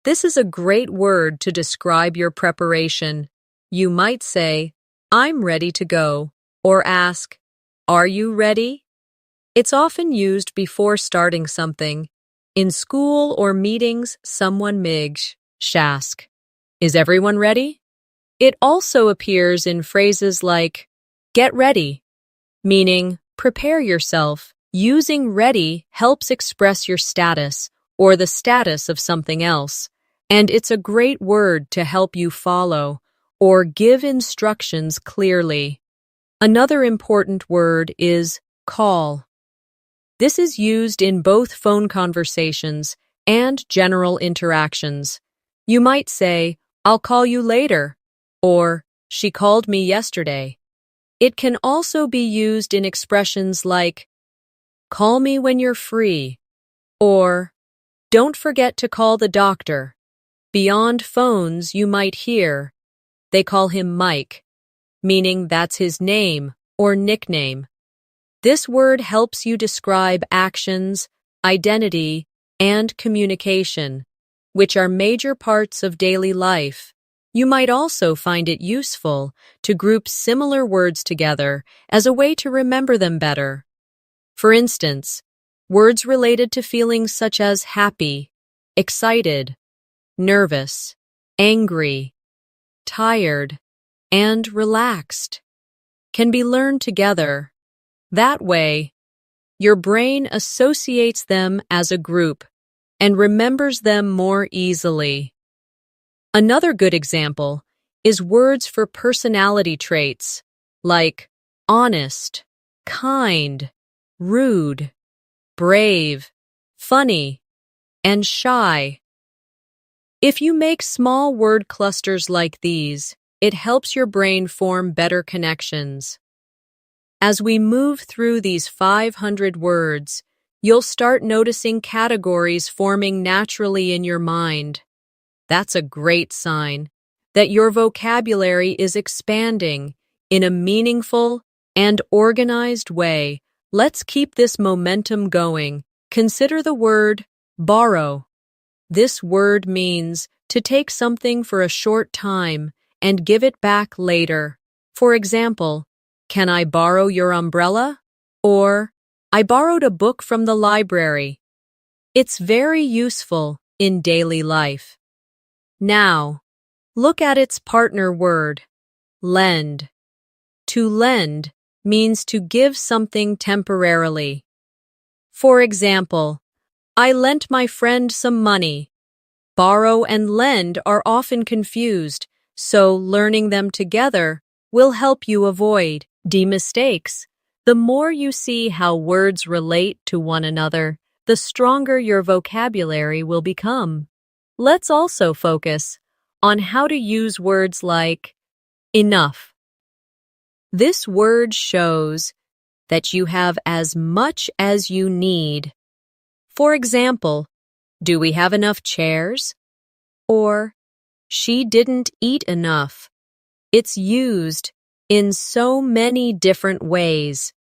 This is a great word to describe your preparation. You might say, "I'm ready to go," or ask, "Are you ready?" It's often used before starting something. In school or meetings, someone may ask, "Is everyone ready?" It also appears in phrases like, "Get ready," meaning prepare yourself. Using ready helps express your status or the status of something else, and it's a great word to help you follow or give instructions clearly. Another important word is call. This is used in both phone conversations and general interactions. You might say, "I'll call you later," or "She called me yesterday." It can also be used in expressions like, "Call me when you're free," or "Don't forget to call the doctor." Beyond phones, you might hear, "They call him Mike," meaning that's his name or nickname. This word helps you describe actions, identity, and communication, which are major parts of daily life. You might also find it useful to group similar words together as a way to remember them better. For instance, words related to feelings such as happy, excited, nervous, angry, tired, and relaxed can be learned together. That way, your brain associates them as a group and remembers them more easily. Another good example is words for personality traits like honest, kind, rude, brave, funny, and shy. If you make small word clusters like these, it helps your brain form better connections. As we move through these 500 words, you'll start noticing categories forming naturally in your mind. That's a great sign that your vocabulary is expanding in a meaningful and organized way. Let's keep this momentum going. Consider the word borrow. This word means to take something for a short time and give it back later. For example, "Can I borrow your umbrella?" Or, "I borrowed a book from the library." It's very useful in daily life. Now, look at its partner word, lend. To lend means to give something temporarily. For example, "I lent my friend some money." Borrow and lend are often confused, so learning them together will help you avoid mistakes. The more you see how words relate to one another, the stronger your vocabulary will become. Let's also focus on how to use words like enough. This word shows that you have as much as you need. For example, do we have enough chairs? Or, she didn't eat enough. It's used in so many different ways.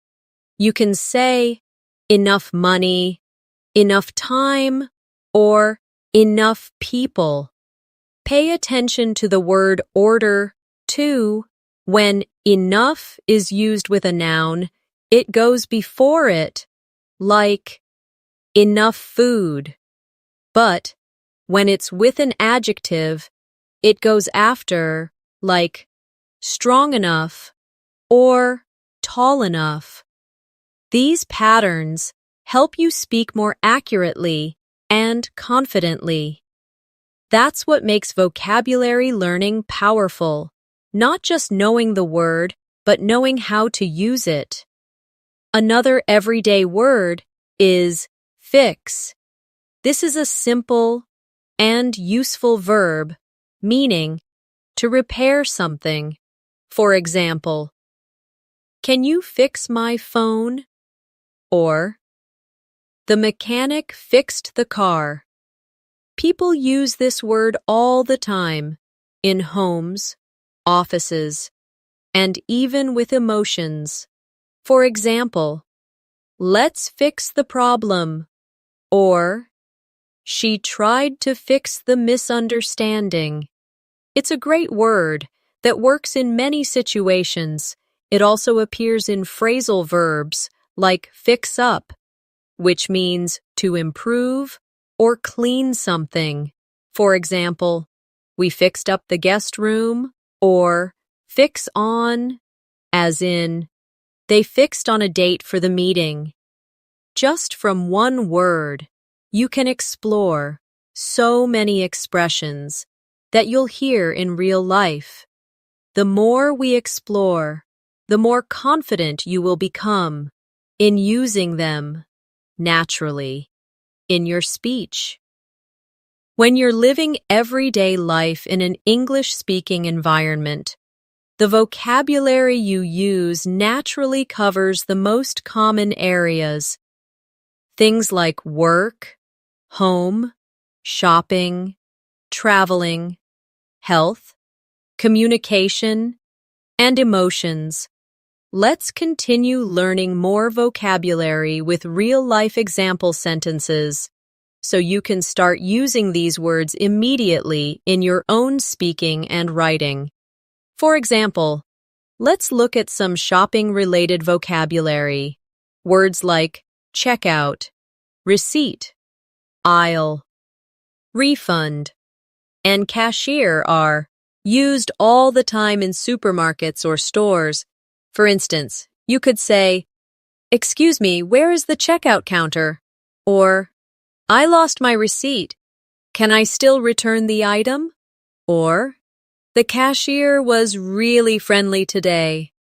You can say enough money, enough time, or enough people. Pay attention to the word order, too. When enough is used with a noun, it goes before it, like enough food. But when it's with an adjective, it goes after, like strong enough or tall enough. These patterns help you speak more accurately and confidently. That's what makes vocabulary learning powerful, not just knowing the word, but knowing how to use it. Another everyday word is fix. This is a simple and useful verb, meaning to repair something. For example, can you fix my phone? Or, the mechanic fixed the car. People use this word all the time, in homes, offices, and even with emotions. For example, let's fix the problem. Or, she tried to fix the misunderstanding. It's a great word that works in many situations. It also appears in phrasal verbs like fix up, which means to improve or clean something. For example, we fixed up the guest room, or fix on, as in, they fixed on a date for the meeting. Just from one word, you can explore so many expressions that you'll hear in real life. The more we explore, the more confident you will become in using them naturally in your speech. When you're living everyday life in an English-speaking environment, the vocabulary you use naturally covers the most common areas. Things like work, home, shopping, traveling, health, communication, and emotions. Let's continue learning more vocabulary with real-life example sentences so you can start using these words immediately in your own speaking and writing. For example, let's look at some shopping-related vocabulary. Words like checkout, receipt, aisle, refund, and cashier are used all the time in supermarkets or stores. For instance, you could say, "Excuse me, where is the checkout counter?" Or, "I lost my receipt. Can I still return the item?" Or, "The cashier was really friendly today."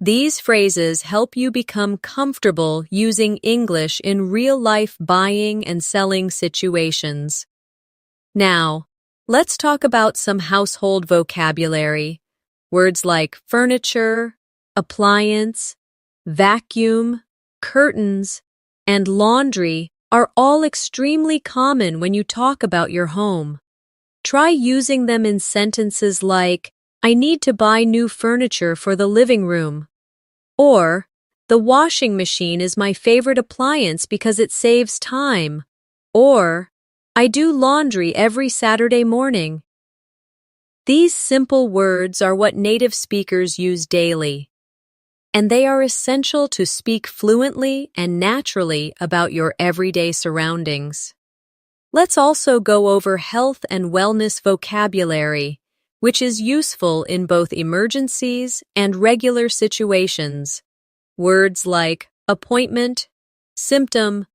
These phrases help you become comfortable using English in real-life buying and selling situations. Now, let's talk about some household vocabulary. Words like furniture, appliance, vacuum, curtains, and laundry are all extremely common when you talk about your home. Try using them in sentences like, "I need to buy new furniture for the living room." Or, "The washing machine is my favorite appliance because it saves time." Or, "I do laundry every Saturday morning." These simple words are what native speakers use daily, and they are essential to speak fluently and naturally about your everyday surroundings. Let's also go over health and wellness vocabulary, which is useful in both emergencies and regular situations. Words like appointment, symptom,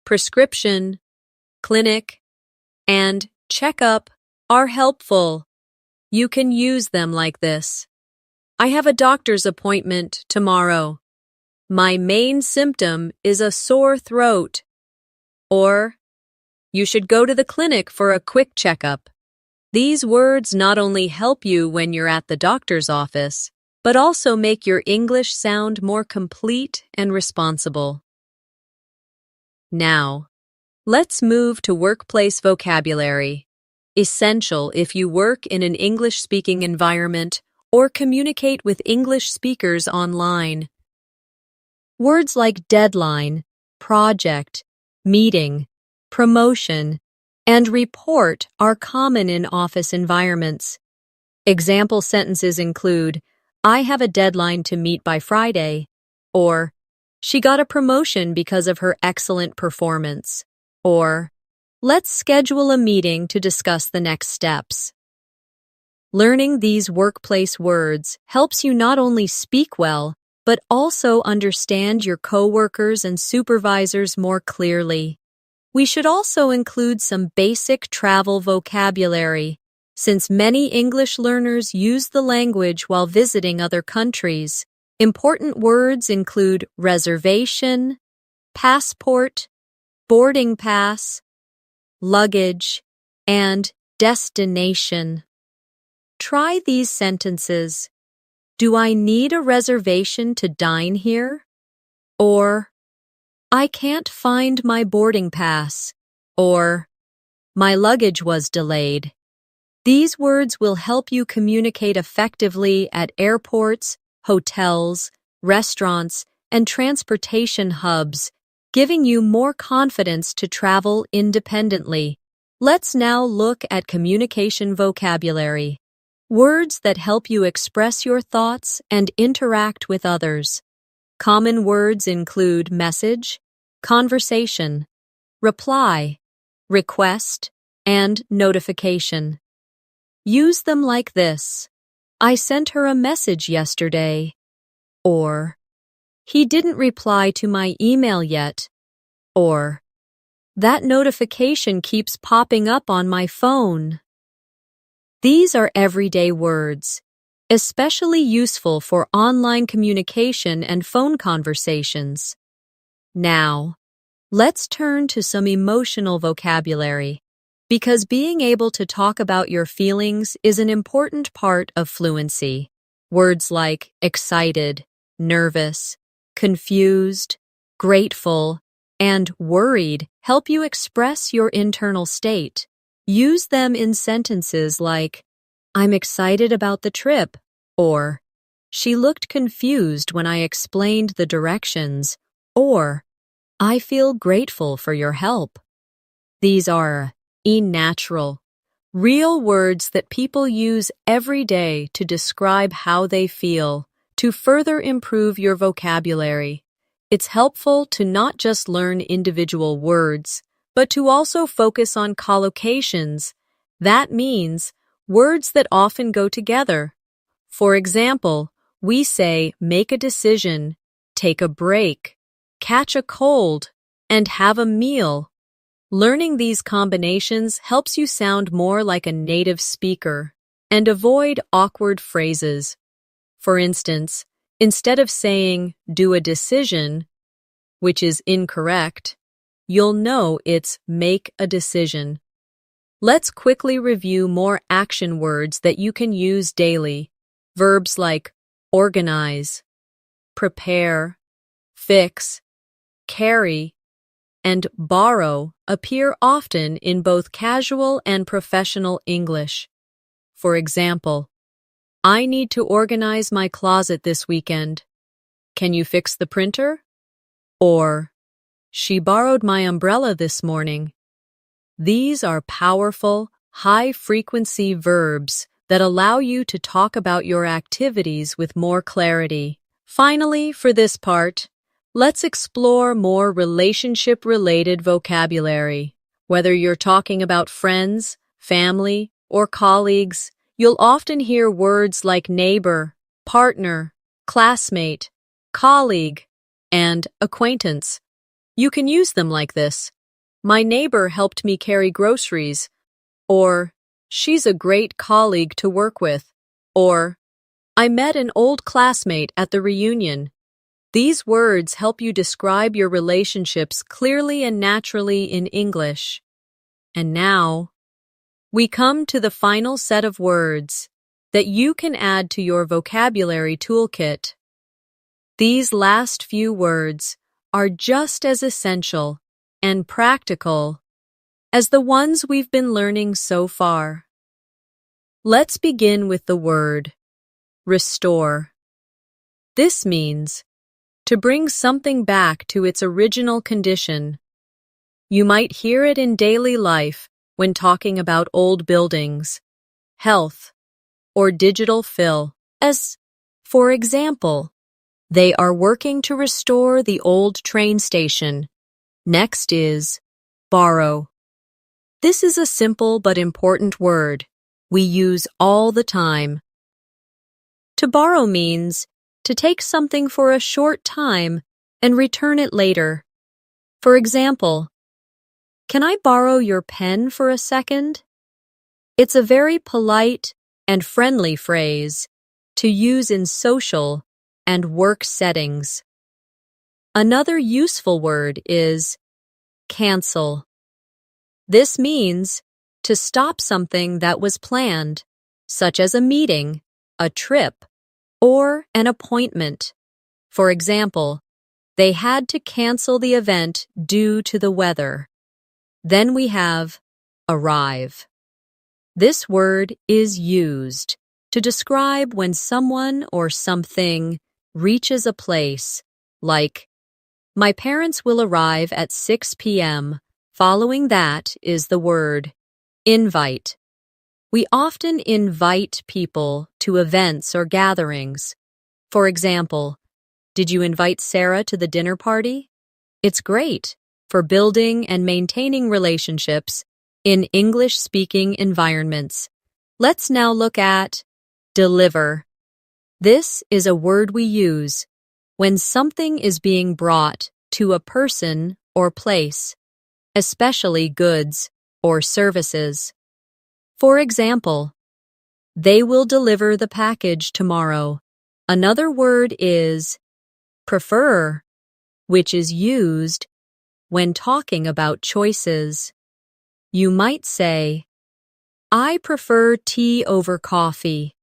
prescription, clinic, and checkup are helpful. You can use them like this. "I have a doctor's appointment tomorrow. My main symptom is a sore throat." Or, "You should go to the clinic for a quick checkup." These words not only help you when you're at the doctor's office, but also make your English sound more complete and responsible. Now, let's move to workplace vocabulary, essential if you work in an English-speaking environment or communicate with English speakers online. Words like deadline, project, meeting, promotion, and report are common in office environments. Example sentences include, I have a deadline to meet by Friday, or she got a promotion because of her excellent performance, or let's schedule a meeting to discuss the next steps. Learning these workplace words helps you not only speak well, but also understand your coworkers and supervisors more clearly. We should also include some basic travel vocabulary, since many English learners use the language while visiting other countries. Important words include reservation, passport, boarding pass, luggage, and destination. Try these sentences. Do I need a reservation to dine here? Or, I can't find my boarding pass. Or, my luggage was delayed. These words will help you communicate effectively at airports, hotels, restaurants, and transportation hubs, giving you more confidence to travel independently. Let's now look at communication vocabulary. Words that help you express your thoughts and interact with others. Common words include message, conversation, reply, request, and notification. Use them like this. I sent her a message yesterday. Or, he didn't reply to my email yet. Or, that notification keeps popping up on my phone. These are everyday words, especially useful for online communication and phone conversations. Now, let's turn to some emotional vocabulary, because being able to talk about your feelings is an important part of fluency. Words like excited, nervous, confused, grateful, and worried help you express your internal state. Use them in sentences like, I'm excited about the trip, or she looked confused when I explained the directions, or I feel grateful for your help. These are natural, real words that people use every day to describe how they feel. To further improve your vocabulary, it's helpful to not just learn individual words, but to also focus on collocations. That means words that often go together. For example, we say make a decision, take a break, catch a cold, and have a meal. Learning these combinations helps you sound more like a native speaker and avoid awkward phrases. For instance, instead of saying do a decision, which is incorrect, you'll know it's make a decision. Let's quickly review more action words that you can use daily. Verbs like organize, prepare, fix, carry, and borrow appear often in both casual and professional English. For example, I need to organize my closet this weekend. Can you fix the printer? Or, she borrowed my umbrella this morning. These are powerful, high-frequency verbs that allow you to talk about your activities with more clarity. Finally, for this part, let's explore more relationship-related vocabulary. Whether you're talking about friends, family, or colleagues, you'll often hear words like neighbor, partner, classmate, colleague, and acquaintance. You can use them like this. My neighbor helped me carry groceries. Or, she's a great colleague to work with. Or, I met an old classmate at the reunion. These words help you describe your relationships clearly and naturally in English. And now, we come to the final set of words that you can add to your vocabulary toolkit. These last few words are just as essential and practical as the ones we've been learning so far. Let's begin with the word restore. This means to bring something back to its original condition. You might hear it in daily life when talking about old buildings, health, or digital fill, as, for example, they are working to restore the old train station. Next is borrow. This is a simple but important word we use all the time. To borrow means to take something for a short time and return it later. For example, can I borrow your pen for a second? It's a very polite and friendly phrase to use in social and work settings. Another useful word is cancel. This means to stop something that was planned, such as a meeting, a trip, or an appointment. For example, they had to cancel the event due to the weather. Then we have arrive. This word is used to describe when someone or something reaches a place, like, my parents will arrive at 6 p.m. Following that is the word invite. We often invite people to events or gatherings. For example, did you invite Sarah to the dinner party? It's great for building and maintaining relationships in English-speaking environments. Let's now look at deliver. This is a word we use when something is being brought to a person or place, especially goods or services. For example, they will deliver the package tomorrow. Another word is prefer, which is used when talking about choices. You might say, I prefer tea over coffee.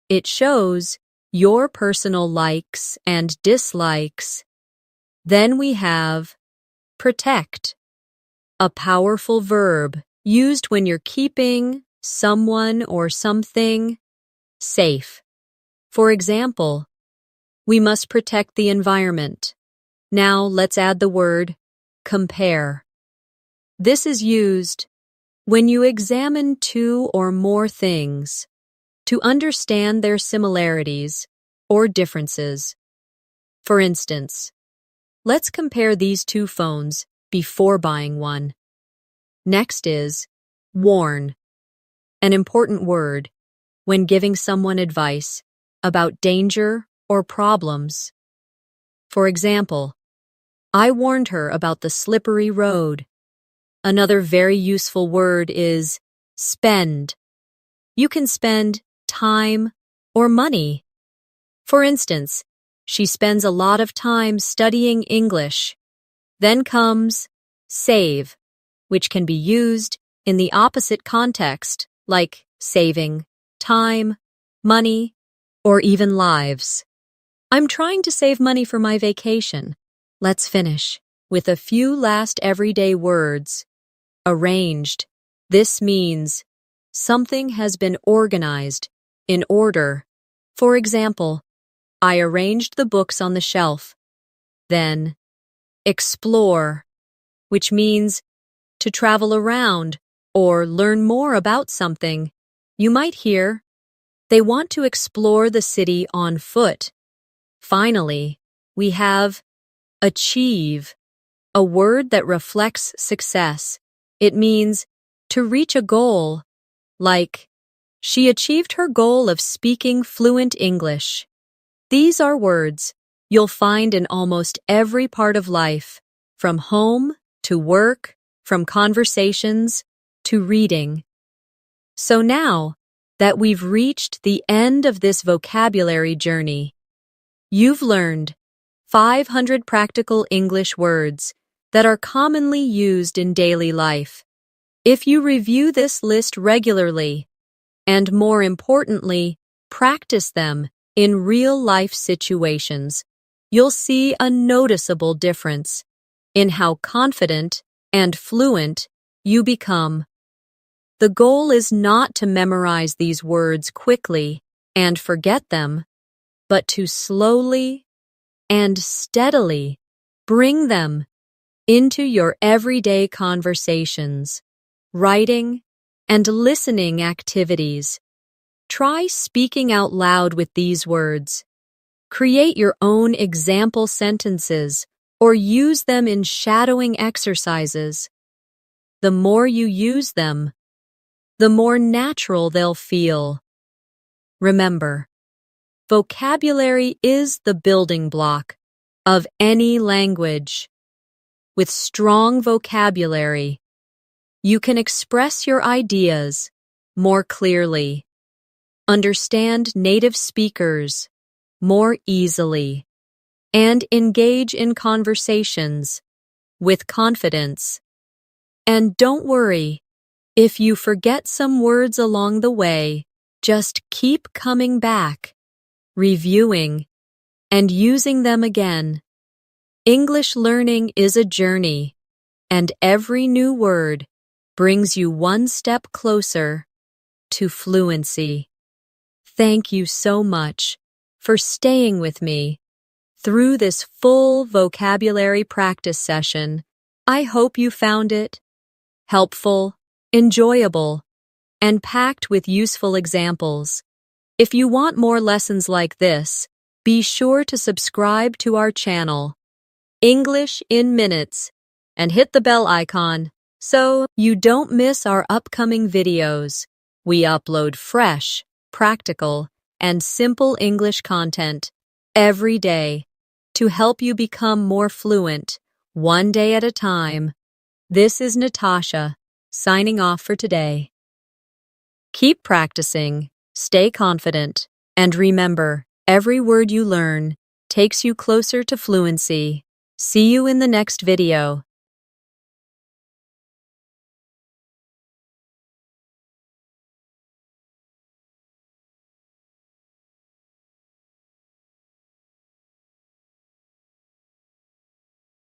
It shows your personal likes and dislikes. Then we have protect, a powerful verb used when you're keeping someone or something safe. For example, we must protect the environment. Now let's add the word compare. This is used when you examine two or more things to understand their similarities or differences. For instance, let's compare these two phones before buying one. Next is warn, an important word when giving someone advice about danger or problems. For example, I warned her about the slippery road. Another very useful word is spend. You can spend time or money. For instance, she spends a lot of time studying English. Then comes save, which can be used in the opposite context, like saving time, money, or even lives. I'm trying to save money for my vacation. Let's finish with a few last everyday words. Arranged. This means something has been organized in order. For example, I arranged the books on the shelf. Then, explore, which means to travel around or learn more about something. You might hear, they want to explore the city on foot. Finally, we have achieve, a word that reflects success. It means to reach a goal, like, she achieved her goal of speaking fluent English. These are words you'll find in almost every part of life, from home to work, from conversations to reading. So now that we've reached the end of this vocabulary journey, you've learned 500 practical English words that are commonly used in daily life. If you review this list regularly, and more importantly, practice them in real-life situations, you'll see a noticeable difference in how confident and fluent you become. The goal is not to memorize these words quickly and forget them, but to slowly and steadily bring them into your everyday conversations, writing, and listening activities. Try speaking out loud with these words. Create your own example sentences or use them in shadowing exercises. The more you use them, the more natural they'll feel. Remember, vocabulary is the building block of any language. With strong vocabulary, you can express your ideas more clearly, understand native speakers more easily, and engage in conversations with confidence. And don't worry, if you forget some words along the way, just keep coming back, reviewing, and using them again. English learning is a journey, and every new word brings you one step closer to fluency. Thank you so much for staying with me through this full vocabulary practice session. I hope you found it helpful, enjoyable, and packed with useful examples. If you want more lessons like this, be sure to subscribe to our channel, English in Minutes, and hit the bell icon so you don't miss our upcoming videos. We upload fresh, practical, and simple English content every day to help you become more fluent, one day at a time. This is Natasha, signing off for today. Keep practicing, stay confident, and remember, every word you learn takes you closer to fluency. See you in the next video.